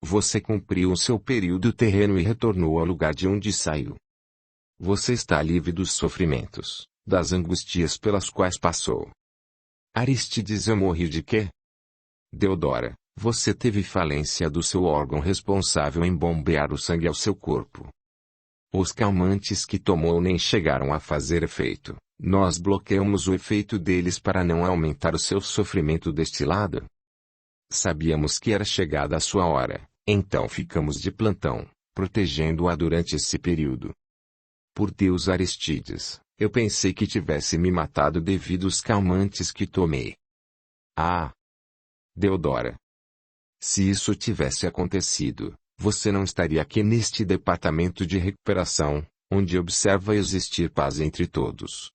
Você cumpriu o seu período terreno e retornou ao lugar de onde saiu. Você está livre dos sofrimentos, das angustias pelas quais passou. Aristides, eu morri de quê? Deodora, você teve falência do seu órgão responsável em bombear o sangue ao seu corpo. Os calmantes que tomou nem chegaram a fazer efeito. Nós bloqueamos o efeito deles para não aumentar o seu sofrimento deste lado. Sabíamos que era chegada a sua hora, então ficamos de plantão, protegendo-a durante esse período. Por Deus, Aristides, eu pensei que tivesse me matado devido aos calmantes que tomei. Deodora. Se isso tivesse acontecido, você não estaria aqui neste departamento de recuperação, onde observa existir paz entre todos.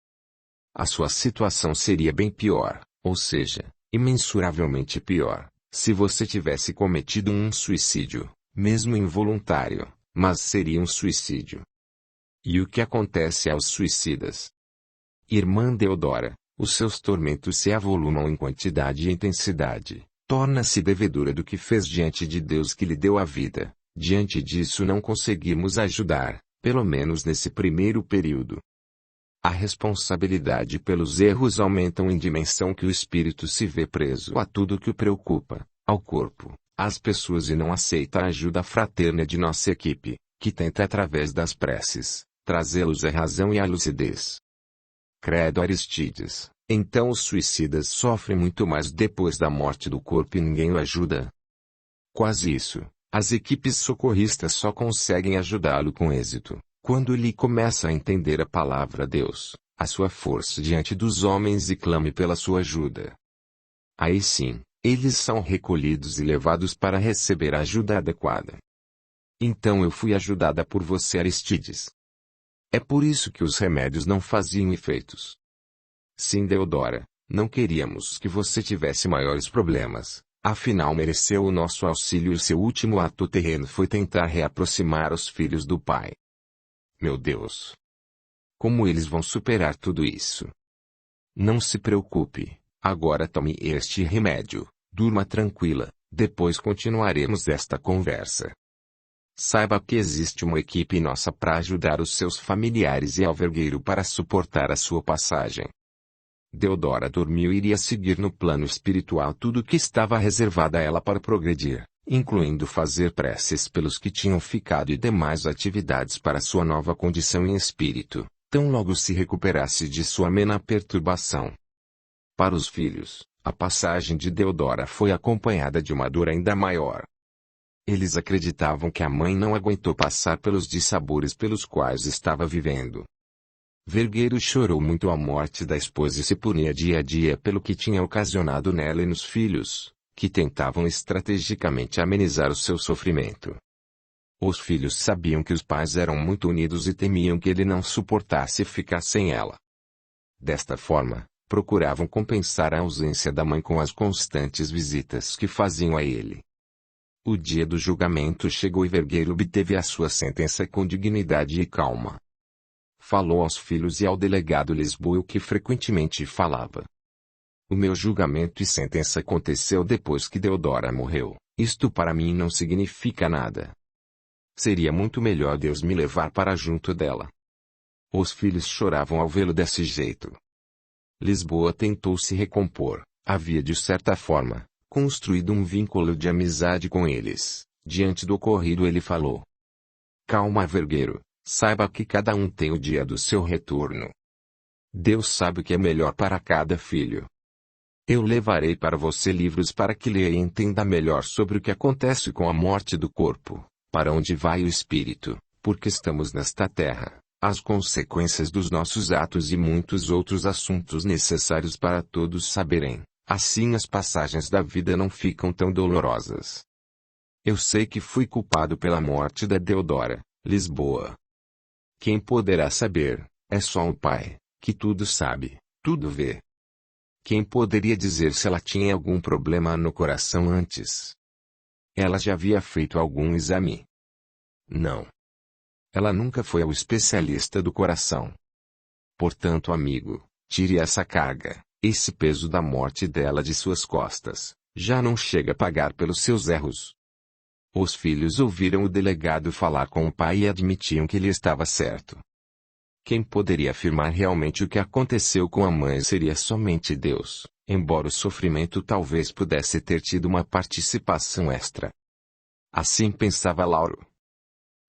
A sua situação seria bem pior, ou seja, imensuravelmente pior, se você tivesse cometido um suicídio, mesmo involuntário, mas seria um suicídio. E o que acontece aos suicidas? Irmã Deodora, os seus tormentos se avolumam em quantidade e intensidade, torna-se devedora do que fez diante de Deus que lhe deu a vida. Diante disso não conseguimos ajudar, pelo menos nesse primeiro período. A responsabilidade pelos erros aumentam em dimensão que o espírito se vê preso a tudo que o preocupa, ao corpo, às pessoas e não aceita a ajuda fraterna de nossa equipe, que tenta através das preces, trazê-los à razão e à lucidez. Credo Aristides, então os suicidas sofrem muito mais depois da morte do corpo e ninguém o ajuda? Quase isso. As equipes socorristas só conseguem ajudá-lo com êxito, quando ele começa a entender a palavra Deus, a sua força diante dos homens e clame pela sua ajuda. Aí sim, eles são recolhidos e levados para receber a ajuda adequada. Então eu fui ajudada por você, Aristides. É por isso que os remédios não faziam efeitos. Sim, Deodora, não queríamos que você tivesse maiores problemas. Afinal mereceu o nosso auxílio e seu último ato terreno foi tentar reaproximar os filhos do pai. Meu Deus! Como eles vão superar tudo isso? Não se preocupe, agora tome este remédio, durma tranquila, depois continuaremos esta conversa. Saiba que existe uma equipe nossa para ajudar os seus familiares e alvergueiro para suportar a sua passagem. Deodora dormiu e iria seguir no plano espiritual tudo que estava reservado a ela para progredir, incluindo fazer preces pelos que tinham ficado e demais atividades para sua nova condição em espírito, tão logo se recuperasse de sua amena perturbação. Para os filhos, a passagem de Deodora foi acompanhada de uma dor ainda maior. Eles acreditavam que a mãe não aguentou passar pelos dissabores pelos quais estava vivendo. Vergueiro chorou muito a morte da esposa e se punia dia a dia pelo que tinha ocasionado nela e nos filhos, que tentavam estrategicamente amenizar o seu sofrimento. Os filhos sabiam que os pais eram muito unidos e temiam que ele não suportasse ficar sem ela. Desta forma, procuravam compensar a ausência da mãe com as constantes visitas que faziam a ele. O dia do julgamento chegou e Vergueiro obteve a sua sentença com dignidade e calma. Falou aos filhos e ao delegado Lisboa o que frequentemente falava. O meu julgamento e sentença aconteceu depois que Deodora morreu. Isto para mim não significa nada. Seria muito melhor Deus me levar para junto dela. Os filhos choravam ao vê-lo desse jeito. Lisboa tentou se recompor, havia de certa forma, construído um vínculo de amizade com eles. Diante do ocorrido ele falou. Calma, Vergueiro. Saiba que cada um tem o dia do seu retorno. Deus sabe o que é melhor para cada filho. Eu levarei para você livros para que leia e entenda melhor sobre o que acontece com a morte do corpo, para onde vai o espírito, porque estamos nesta terra, as consequências dos nossos atos e muitos outros assuntos necessários para todos saberem. Assim as passagens da vida não ficam tão dolorosas. Eu sei que fui culpado pela morte da Deodora, Lisboa. Quem poderá saber, é só o Pai, que tudo sabe, tudo vê. Quem poderia dizer se ela tinha algum problema no coração antes? Ela já havia feito algum exame? Não. Ela nunca foi ao especialista do coração. Portanto, amigo, tire essa carga, esse peso da morte dela de suas costas, já não chega a pagar pelos seus erros. Os filhos ouviram o delegado falar com o pai e admitiam que ele estava certo. Quem poderia afirmar realmente o que aconteceu com a mãe seria somente Deus, embora o sofrimento talvez pudesse ter tido uma participação extra. Assim pensava Lauro.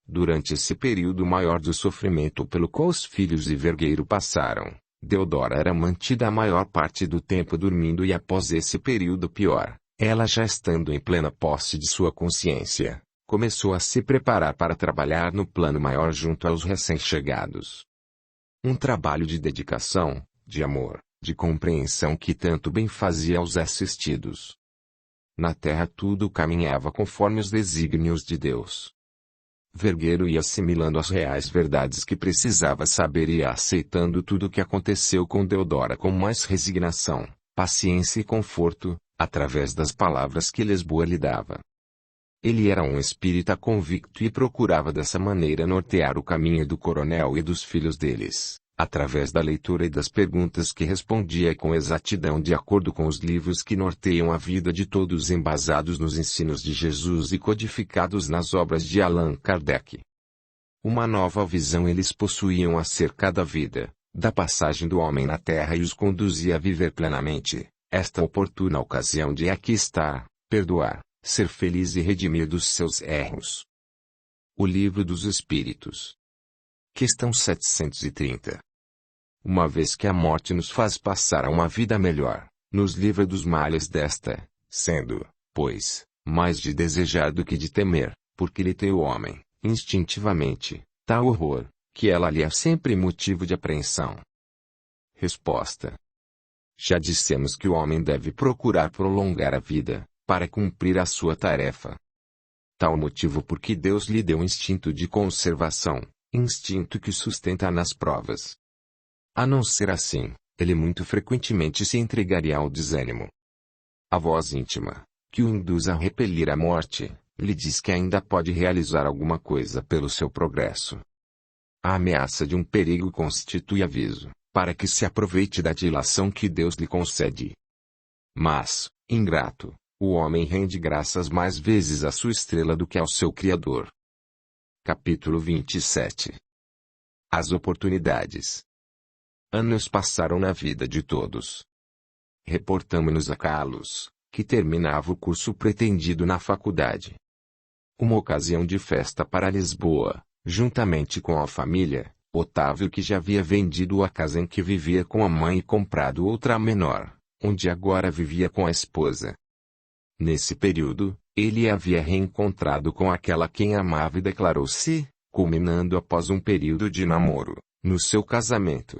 Durante esse período maior do sofrimento pelo qual os filhos e Vergueiro passaram, Deodora era mantida a maior parte do tempo dormindo e após esse período pior, ela já estando em plena posse de sua consciência, começou a se preparar para trabalhar no plano maior junto aos recém-chegados. Um trabalho de dedicação, de amor, de compreensão que tanto bem fazia aos assistidos. Na terra tudo caminhava conforme os desígnios de Deus. Vergueiro ia assimilando as reais verdades que precisava saber e ia aceitando tudo o que aconteceu com Deodora com mais resignação, paciência e conforto, através das palavras que Lisboa lhe dava. Ele era um espírita convicto e procurava dessa maneira nortear o caminho do coronel e dos filhos deles, Através da leitura e das perguntas que respondia com exatidão de acordo com os livros que norteiam a vida de todos embasados nos ensinos de Jesus e codificados nas obras de Allan Kardec. Uma nova visão eles possuíam acerca da vida, da passagem do homem na Terra e os conduzia a viver plenamente, esta oportuna ocasião de aqui estar, perdoar, ser feliz e redimir dos seus erros. O Livro dos Espíritos. Questão 730. Uma vez que a morte nos faz passar a uma vida melhor, nos livra dos males desta, sendo, pois, mais de desejar do que de temer, porque lhe tem o homem, instintivamente, tal horror, que ela lhe é sempre motivo de apreensão. Resposta. Já dissemos que o homem deve procurar prolongar a vida, para cumprir a sua tarefa. Tal motivo porque Deus lhe deu um instinto de conservação, instinto que sustenta nas provas. A não ser assim, ele muito frequentemente se entregaria ao desânimo. A voz íntima, que o induz a repelir a morte, lhe diz que ainda pode realizar alguma coisa pelo seu progresso. A ameaça de um perigo constitui aviso, para que se aproveite da dilação que Deus lhe concede. Mas, ingrato, o homem rende graças mais vezes à sua estrela do que ao seu Criador. Capítulo 27. As oportunidades. Anos passaram na vida de todos. Reportamo-nos a Carlos, que terminava o curso pretendido na faculdade. Uma ocasião de festa para Lisboa, juntamente com a família, Otávio que já havia vendido a casa em que vivia com a mãe e comprado outra menor, onde agora vivia com a esposa. Nesse período, ele havia reencontrado com aquela quem amava e declarou-se, culminando após um período de namoro, no seu casamento.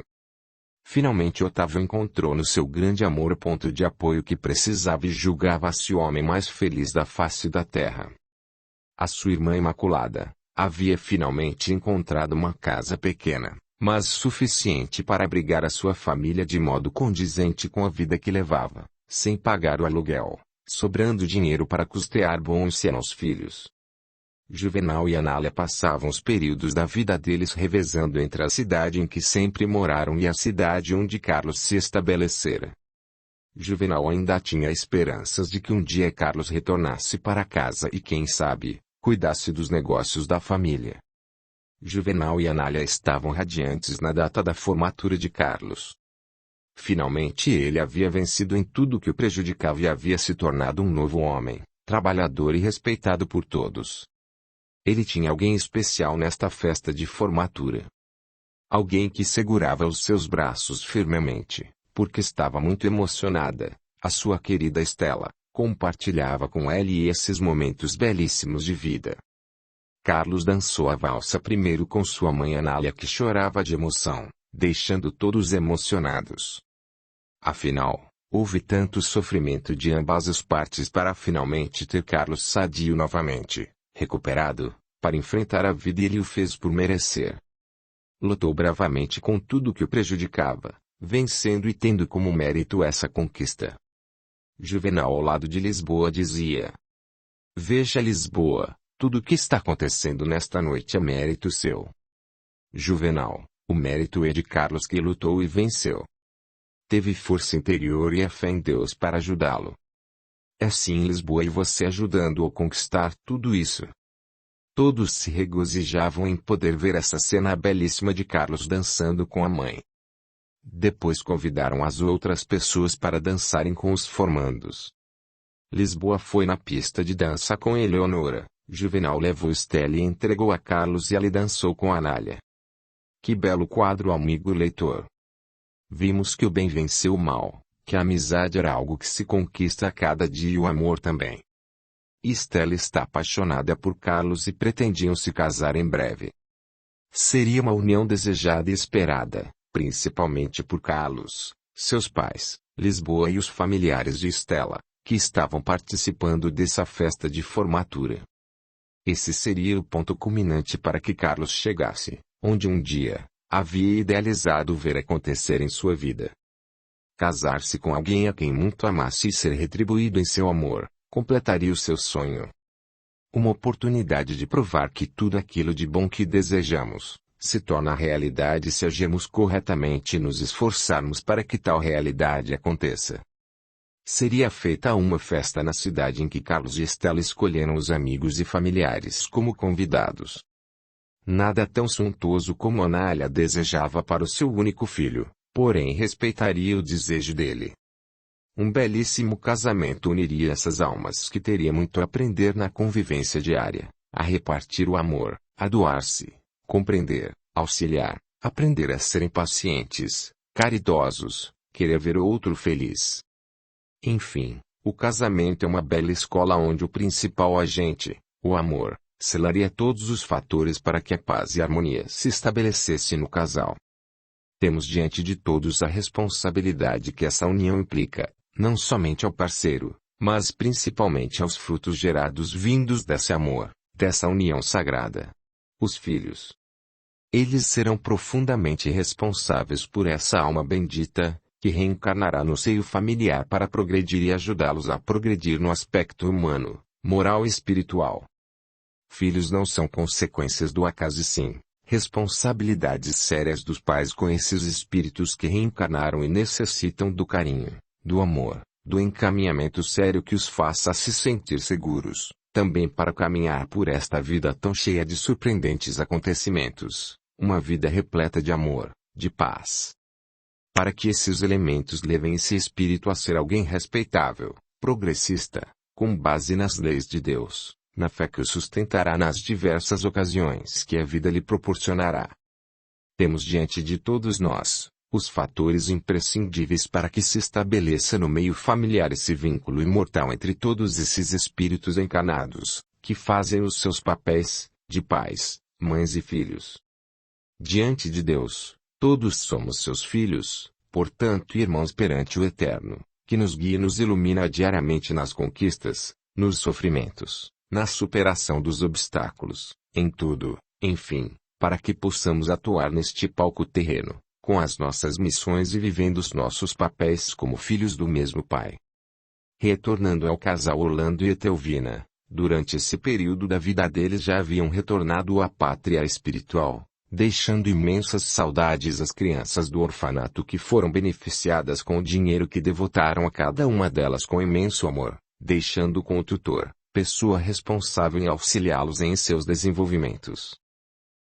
Finalmente Otávio encontrou no seu grande amor o ponto de apoio que precisava e julgava-se o homem mais feliz da face da terra. A sua irmã Imaculada havia finalmente encontrado uma casa pequena, mas suficiente para abrigar a sua família de modo condizente com a vida que levava, sem pagar o aluguel, sobrando dinheiro para custear bom ensino aos filhos. Juvenal e Anália passavam os períodos da vida deles revezando entre a cidade em que sempre moraram e a cidade onde Carlos se estabelecera. Juvenal ainda tinha esperanças de que um dia Carlos retornasse para casa e quem sabe, cuidasse dos negócios da família. Juvenal e Anália estavam radiantes na data da formatura de Carlos. Finalmente ele havia vencido em tudo que o prejudicava e havia se tornado um novo homem, trabalhador e respeitado por todos. Ele tinha alguém especial nesta festa de formatura. Alguém que segurava os seus braços firmemente, porque estava muito emocionada, a sua querida Estela, compartilhava com ele esses momentos belíssimos de vida. Carlos dançou a valsa primeiro com sua mãe Anália que chorava de emoção, deixando todos emocionados. Afinal, houve tanto sofrimento de ambas as partes para finalmente ter Carlos sadio novamente, recuperado, para enfrentar a vida e ele o fez por merecer. Lutou bravamente com tudo que o prejudicava, vencendo e tendo como mérito essa conquista. Juvenal ao lado de Lisboa dizia: "Veja Lisboa, tudo o que está acontecendo nesta noite é mérito seu." Juvenal: "O mérito é de Carlos que lutou e venceu. Teve força interior e a fé em Deus para ajudá-lo. É sim Lisboa e você ajudando-o a conquistar tudo isso." Todos se regozijavam em poder ver essa cena belíssima de Carlos dançando com a mãe. Depois convidaram as outras pessoas para dançarem com os formandos. Lisboa foi na pista de dança com Eleonora, Juvenal levou Estela e entregou a Carlos e ali dançou com Anália. Que belo quadro, amigo leitor! Vimos que o bem venceu o mal, que a amizade era algo que se conquista a cada dia e o amor também. Estela está apaixonada por Carlos e pretendiam se casar em breve. Seria uma união desejada e esperada, principalmente por Carlos, seus pais, Lisboa e os familiares de Estela, que estavam participando dessa festa de formatura. Esse seria o ponto culminante para que Carlos chegasse, onde um dia, havia idealizado ver acontecer em sua vida. Casar-se com alguém a quem muito amasse e ser retribuído em seu amor, completaria o seu sonho. Uma oportunidade de provar que tudo aquilo de bom que desejamos, se torna realidade se agirmos corretamente e nos esforçarmos para que tal realidade aconteça. Seria feita uma festa na cidade em que Carlos e Estela escolheram os amigos e familiares como convidados. Nada tão suntuoso como Anália desejava para o seu único filho, porém respeitaria o desejo dele. Um belíssimo casamento uniria essas almas que teria muito a aprender na convivência diária, a repartir o amor, a doar-se, compreender, auxiliar, aprender a serem pacientes, caridosos, querer ver o outro feliz. Enfim, o casamento é uma bela escola onde o principal agente, o amor, selaria todos os fatores para que a paz e a harmonia se estabelecesse no casal. Temos diante de todos a responsabilidade que essa união implica, não somente ao parceiro, mas principalmente aos frutos gerados vindos desse amor, dessa união sagrada. Os filhos. Eles serão profundamente responsáveis por essa alma bendita, que reencarnará no seio familiar para progredir e ajudá-los a progredir no aspecto humano, moral e espiritual. Filhos não são consequências do acaso e sim, responsabilidades sérias dos pais com esses espíritos que reencarnaram e necessitam do carinho, do amor, do encaminhamento sério que os faça se sentir seguros, também para caminhar por esta vida tão cheia de surpreendentes acontecimentos, uma vida repleta de amor, de paz. Para que esses elementos levem esse espírito a ser alguém respeitável, progressista, com base nas leis de Deus, na fé que o sustentará nas diversas ocasiões que a vida lhe proporcionará. Temos diante de todos nós, os fatores imprescindíveis para que se estabeleça no meio familiar esse vínculo imortal entre todos esses espíritos encarnados, que fazem os seus papéis, de pais, mães e filhos. Diante de Deus, todos somos seus filhos, portanto irmãos perante o Eterno, que nos guia e nos ilumina diariamente nas conquistas, nos sofrimentos, na superação dos obstáculos, em tudo, enfim, para que possamos atuar neste palco terreno, com as nossas missões e vivendo os nossos papéis como filhos do mesmo Pai. Retornando ao casal Orlando e Etelvina, durante esse período da vida deles já haviam retornado à pátria espiritual, deixando imensas saudades às crianças do orfanato que foram beneficiadas com o dinheiro que devotaram a cada uma delas com imenso amor, deixando com o tutor, pessoa responsável em auxiliá-los em seus desenvolvimentos.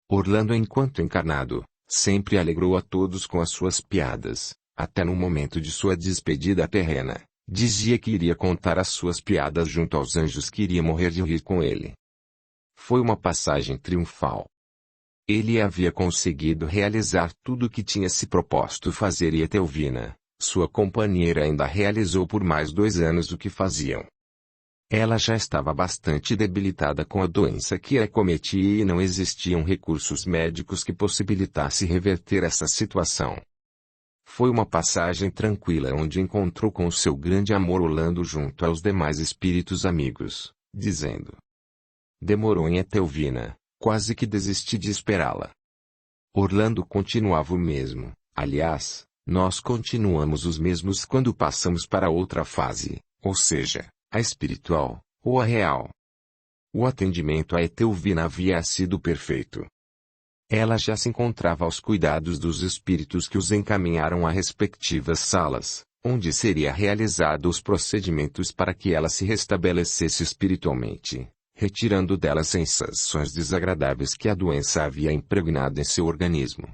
Orlando, enquanto encarnado, sempre alegrou a todos com as suas piadas, até no momento de sua despedida terrena, dizia que iria contar as suas piadas junto aos anjos que iria morrer de rir com ele. Foi uma passagem triunfal. Ele havia conseguido realizar tudo o que tinha se proposto fazer e Etelvina, sua companheira, ainda realizou por mais 2 anos o que faziam. Ela já estava bastante debilitada com a doença que a acometia e não existiam recursos médicos que possibilitassem reverter essa situação. Foi uma passagem tranquila onde encontrou com o seu grande amor Orlando junto aos demais espíritos amigos, dizendo: demorou em Etelvina, quase que desisti de esperá-la. Orlando continuava o mesmo, aliás, nós continuamos os mesmos quando passamos para outra fase, ou seja, a espiritual, ou a real. O atendimento a Etelvina havia sido perfeito. Ela já se encontrava aos cuidados dos espíritos que os encaminharam a respectivas salas, onde seria realizado os procedimentos para que ela se restabelecesse espiritualmente, retirando dela sensações desagradáveis que a doença havia impregnado em seu organismo.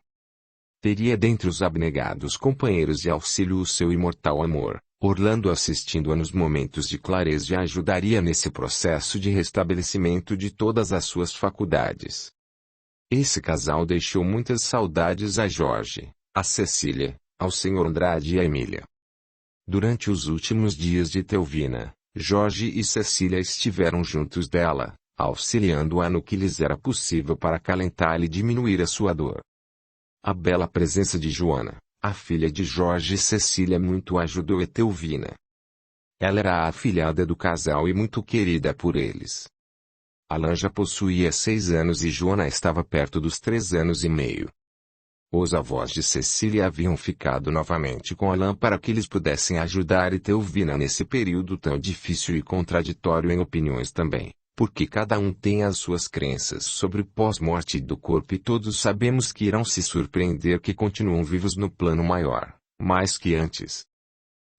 Teria dentre os abnegados companheiros de auxílio o seu imortal amor, Orlando, assistindo-a nos momentos de clareza, e a ajudaria nesse processo de restabelecimento de todas as suas faculdades. Esse casal deixou muitas saudades a Jorge, a Cecília, ao Sr. Andrade e a Emília. Durante os últimos dias de Etelvina, Jorge e Cecília estiveram juntos dela, auxiliando-a no que lhes era possível para acalentá-la e diminuir a sua dor. A bela presença de Joana, a filha de Jorge e Cecília, muito ajudou Etelvina. Ela era a afilhada do casal e muito querida por eles. Alan já possuía 6 anos e Joana estava perto dos 3 anos e meio. Os avós de Cecília haviam ficado novamente com Alan para que eles pudessem ajudar Etelvina nesse período tão difícil e contraditório em opiniões também, Porque cada um tem as suas crenças sobre o pós-morte do corpo e todos sabemos que irão se surpreender que continuam vivos no plano maior, mais que antes.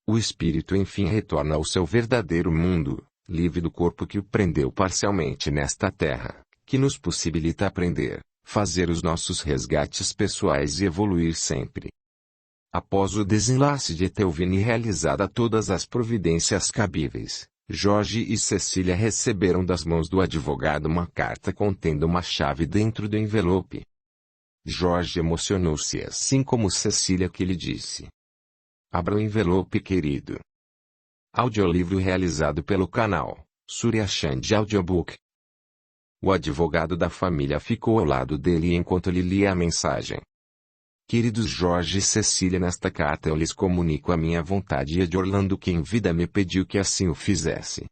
O espírito enfim retorna ao seu verdadeiro mundo, livre do corpo que o prendeu parcialmente nesta terra, que nos possibilita aprender, fazer os nossos resgates pessoais e evoluir sempre. Após o desenlace de Etelvine e realizada todas as providências cabíveis, Jorge e Cecília receberam das mãos do advogado uma carta contendo uma chave dentro do envelope. Jorge emocionou-se assim como Cecília que lhe disse: "Abra o envelope, querido." Audiolivro realizado pelo canal Surya Chand Audiobook. O advogado da família ficou ao lado dele enquanto lhe lia a mensagem. Queridos Jorge e Cecília, nesta carta eu lhes comunico a minha vontade e a de Orlando, que em vida me pediu que assim o fizesse.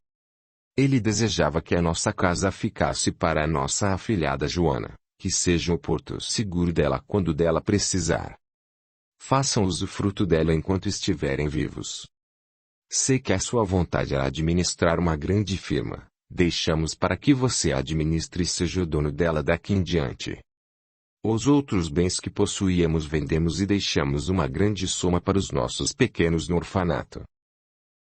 Ele desejava que a nossa casa ficasse para a nossa afilhada Joana, que seja o porto seguro dela quando dela precisar. Façam usufruto dela enquanto estiverem vivos. Sei que a sua vontade é administrar uma grande firma. Deixamos para que você administre e seja o dono dela daqui em diante. Os outros bens que possuíamos vendemos e deixamos uma grande soma para os nossos pequenos no orfanato.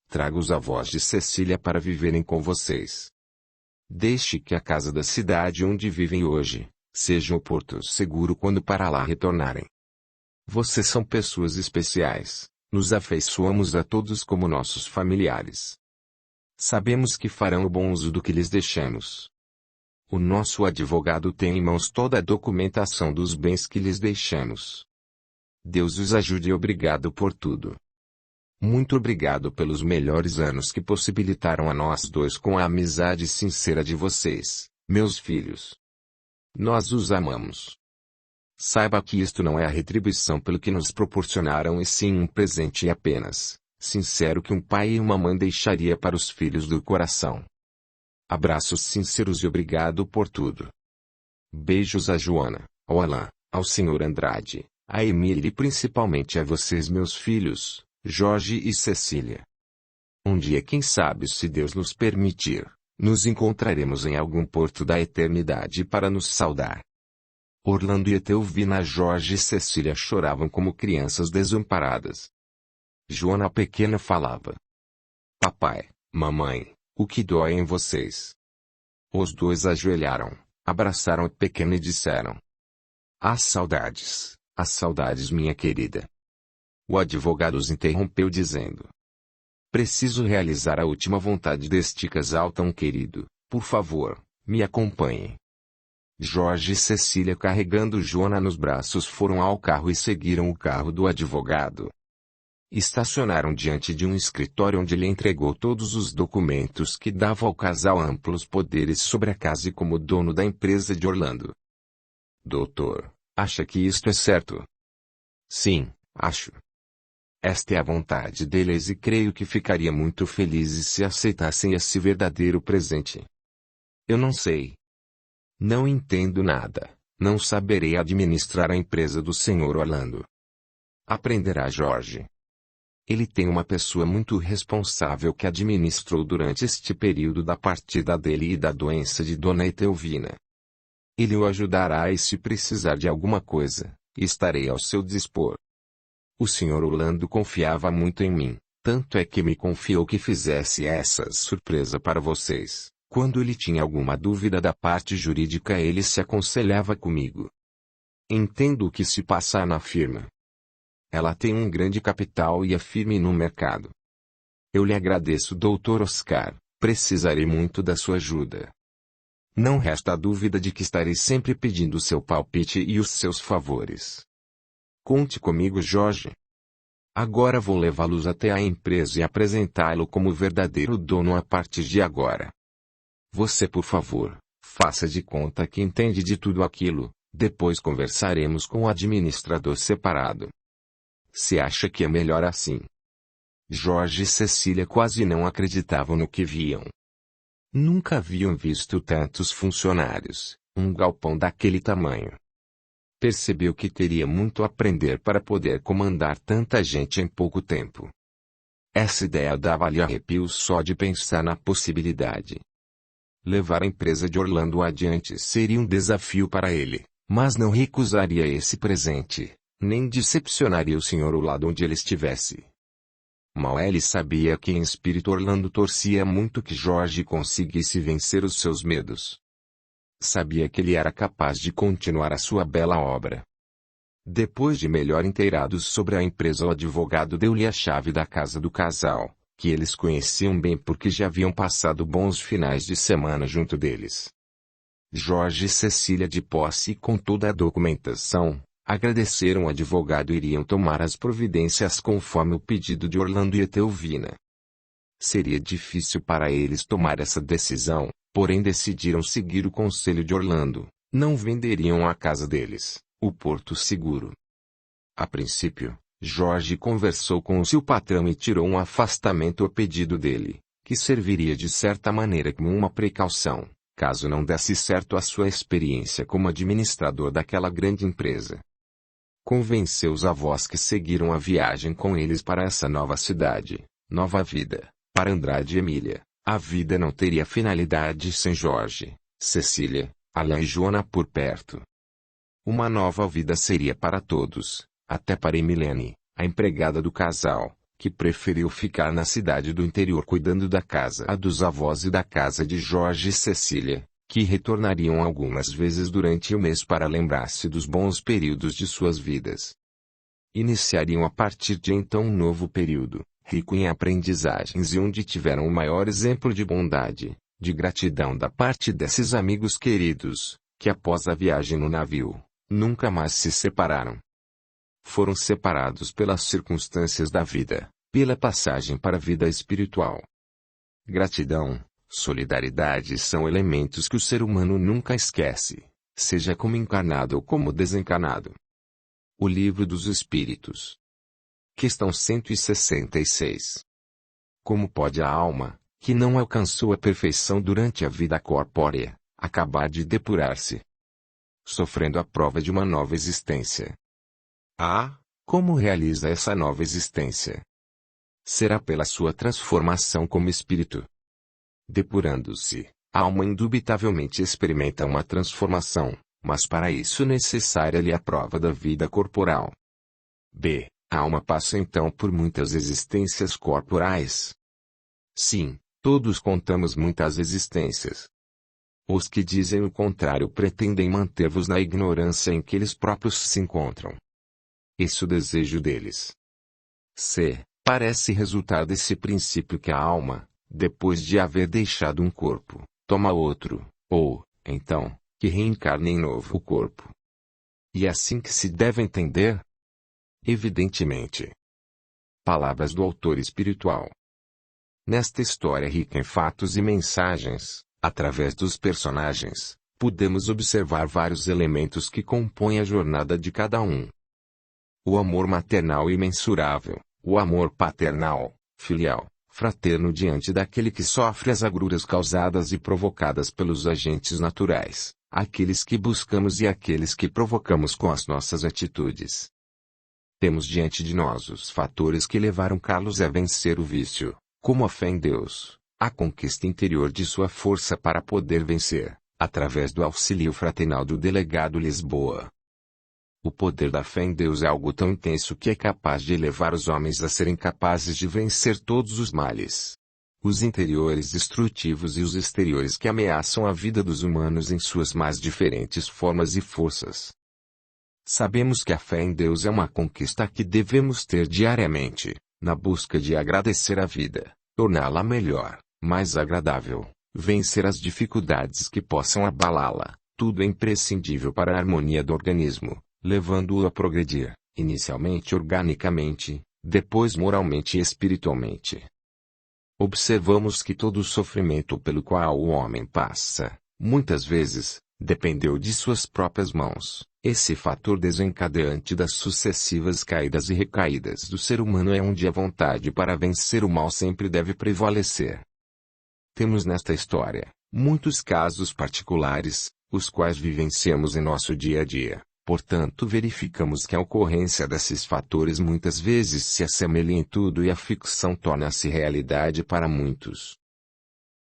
Trago os avós de Cecília para viverem com vocês. Deixe que a casa da cidade onde vivem hoje seja o porto seguro quando para lá retornarem. Vocês são pessoas especiais, nos afeiçoamos a todos como nossos familiares. Sabemos que farão o bom uso do que lhes deixamos. O nosso advogado tem em mãos toda a documentação dos bens que lhes deixamos. Deus os ajude e obrigado por tudo. Muito obrigado pelos melhores anos que possibilitaram a nós dois com a amizade sincera de vocês, meus filhos. Nós os amamos. Saiba que isto não é a retribuição pelo que nos proporcionaram e sim um presente apenas, sincero que um pai e uma mãe deixaria para os filhos do coração. Abraços sinceros e obrigado por tudo. Beijos a Joana, ao Alain, ao Sr. Andrade, a Emília e principalmente a vocês, meus filhos, Jorge e Cecília. Um dia, quem sabe, se Deus nos permitir, nos encontraremos em algum porto da eternidade para nos saudar. Orlando e Etelvina, Jorge e Cecília choravam como crianças desamparadas. Joana a pequena falava: "Papai, mamãe, o que dói em vocês?" Os dois ajoelharam, abraçaram a pequena e disseram: as saudades, minha querida." O advogado os interrompeu dizendo: "Preciso realizar a última vontade deste casal tão querido, por favor, me acompanhem." Jorge e Cecília, carregando Joana nos braços, foram ao carro e seguiram o carro do advogado. Estacionaram diante de um escritório onde ele entregou todos os documentos que davam ao casal amplos poderes sobre a casa e como dono da empresa de Orlando. "Doutor, acha que isto é certo?" "Sim, acho. Esta é a vontade deles e creio que ficaria muito felizes se aceitassem esse verdadeiro presente." "Eu não sei. Não entendo nada, não saberei administrar a empresa do Sr. Orlando." "Aprenderá, Jorge. Ele tem uma pessoa muito responsável que administrou durante este período da partida dele e da doença de Dona Etelvina. Ele o ajudará e se precisar de alguma coisa, estarei ao seu dispor." O Sr. Orlando confiava muito em mim, tanto é que me confiou que fizesse essa surpresa para vocês. Quando ele tinha alguma dúvida da parte jurídica, ele se aconselhava comigo. Entendo o que se passa na firma. Ela tem um grande capital e é firme no mercado. Eu lhe agradeço, Dr. Oscar, precisarei muito da sua ajuda. Não resta dúvida de que estarei sempre pedindo o seu palpite e os seus favores. Conte comigo, Jorge. Agora vou levá-los até a empresa e apresentá-lo como verdadeiro dono a partir de agora. Você, por favor, faça de conta que entende de tudo aquilo, depois conversaremos com o administrador separado. Se acha que é melhor assim?" Jorge e Cecília quase não acreditavam no que viam. Nunca haviam visto tantos funcionários, um galpão daquele tamanho. Percebeu que teria muito a aprender para poder comandar tanta gente em pouco tempo. Essa ideia dava-lhe arrepios só de pensar na possibilidade. Levar a empresa de Orlando adiante seria um desafio para ele, mas não recusaria esse presente, nem decepcionaria o senhor lá onde ele estivesse. Mal ele sabia que em espírito Orlando torcia muito que Jorge conseguisse vencer os seus medos. Sabia que ele era capaz de continuar a sua bela obra. Depois de melhor inteirados sobre a empresa, o advogado deu-lhe a chave da casa do casal, que eles conheciam bem porque já haviam passado bons finais de semana junto deles. Jorge e Cecília, de posse com toda a documentação, agradeceram ao advogado e iriam tomar as providências conforme o pedido de Orlando e Etelvina. Seria difícil para eles tomar essa decisão, porém decidiram seguir o conselho de Orlando. Não venderiam a casa deles, o Porto Seguro. A princípio, Jorge conversou com o seu patrão e tirou um afastamento a pedido dele, que serviria de certa maneira como uma precaução, caso não desse certo a sua experiência como administrador daquela grande empresa. Convenceu os avós que seguiram a viagem com eles para essa nova cidade, nova vida. Para Andrade e Emília, a vida não teria finalidade sem Jorge, Cecília, Alain e Joana por perto. Uma nova vida seria para todos, até para Emilene, a empregada do casal, que preferiu ficar na cidade do interior cuidando da casa dos avós e da casa de Jorge e Cecília, que retornariam algumas vezes durante o mês para lembrar-se dos bons períodos de suas vidas. Iniciariam a partir de então um novo período, rico em aprendizagens e onde tiveram o maior exemplo de bondade, de gratidão da parte desses amigos queridos, que após a viagem no navio, nunca mais se separaram. Foram separados pelas circunstâncias da vida, pela passagem para a vida espiritual. Gratidão, solidariedade são elementos que o ser humano nunca esquece, seja como encarnado ou como desencarnado. O Livro dos Espíritos. Questão 166. Como pode a alma, que não alcançou a perfeição durante a vida corpórea, acabar de depurar-se, sofrendo a prova de uma nova existência? Como realiza essa nova existência? Será pela sua transformação como espírito. Depurando-se, a alma indubitavelmente experimenta uma transformação, mas para isso necessária-lhe a prova da vida corporal. A alma passa então por muitas existências corporais. Sim, todos contamos muitas existências. Os que dizem o contrário pretendem manter-vos na ignorância em que eles próprios se encontram. Esse é o desejo deles. Parece resultar desse princípio que a alma, depois de haver deixado um corpo, toma outro, ou, então, que reencarna em novo corpo. E é assim que se deve entender? Evidentemente. Palavras do autor espiritual. Nesta história rica em fatos e mensagens, através dos personagens, podemos observar vários elementos que compõem a jornada de cada um. O amor maternal imensurável, o amor paternal, filial, fraterno diante daquele que sofre as agruras causadas e provocadas pelos agentes naturais, aqueles que buscamos e aqueles que provocamos com as nossas atitudes. Temos diante de nós os fatores que levaram Carlos a vencer o vício, como a fé em Deus, a conquista interior de sua força para poder vencer, através do auxílio fraternal do delegado Lisboa. O poder da fé em Deus é algo tão intenso que é capaz de levar os homens a serem capazes de vencer todos os males. Os interiores destrutivos e os exteriores que ameaçam a vida dos humanos em suas mais diferentes formas e forças. Sabemos que a fé em Deus é uma conquista que devemos ter diariamente, na busca de agradecer a vida, torná-la melhor, mais agradável, vencer as dificuldades que possam abalá-la. Tudo é imprescindível para a harmonia do organismo, levando-o a progredir, inicialmente organicamente, depois moralmente e espiritualmente. Observamos que todo o sofrimento pelo qual o homem passa, muitas vezes, dependeu de suas próprias mãos. Esse fator desencadeante das sucessivas caídas e recaídas do ser humano é onde a vontade para vencer o mal sempre deve prevalecer. Temos nesta história muitos casos particulares, os quais vivenciamos em nosso dia a dia. Portanto, verificamos que a ocorrência desses fatores muitas vezes se assemelha em tudo e a ficção torna-se realidade para muitos.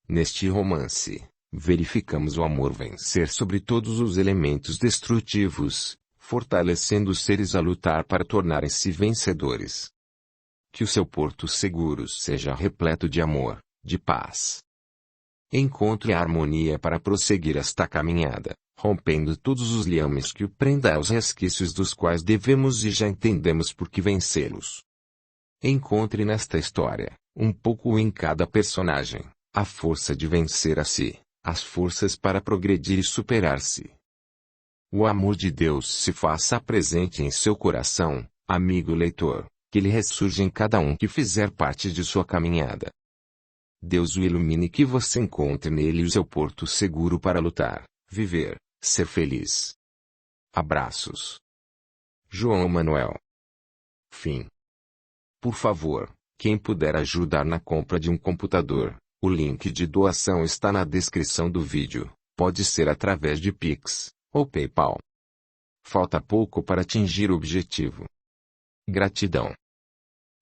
Neste romance, verificamos o amor vencer sobre todos os elementos destrutivos, fortalecendo os seres a lutar para tornarem-se vencedores. Que o seu porto seguro seja repleto de amor, de paz. Encontre a harmonia para prosseguir esta caminhada, rompendo todos os liames que o prendam aos resquícios dos quais devemos e já entendemos por que vencê-los. Encontre nesta história, um pouco em cada personagem, a força de vencer a si, as forças para progredir e superar-se. O amor de Deus se faça presente em seu coração, amigo leitor, que ele ressurja em cada um que fizer parte de sua caminhada. Deus o ilumine e que você encontre nele o seu porto seguro para lutar, viver, ser feliz. Abraços. João Manuel. Fim. Por favor, quem puder ajudar na compra de um computador, o link de doação está na descrição do vídeo, pode ser através de Pix ou PayPal. Falta pouco para atingir o objetivo. Gratidão.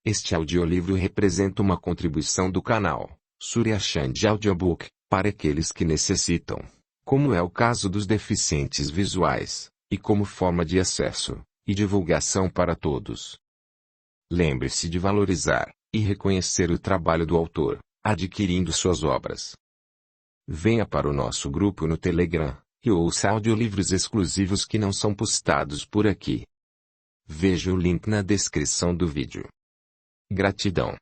Este audiolivro representa uma contribuição do canal Surya Chand Audiobook, para aqueles que necessitam, como é o caso dos deficientes visuais, e como forma de acesso e divulgação para todos. Lembre-se de valorizar e reconhecer o trabalho do autor, adquirindo suas obras. Venha para o nosso grupo no Telegram e ouça audiolivros exclusivos que não são postados por aqui. Veja o link na descrição do vídeo. Gratidão.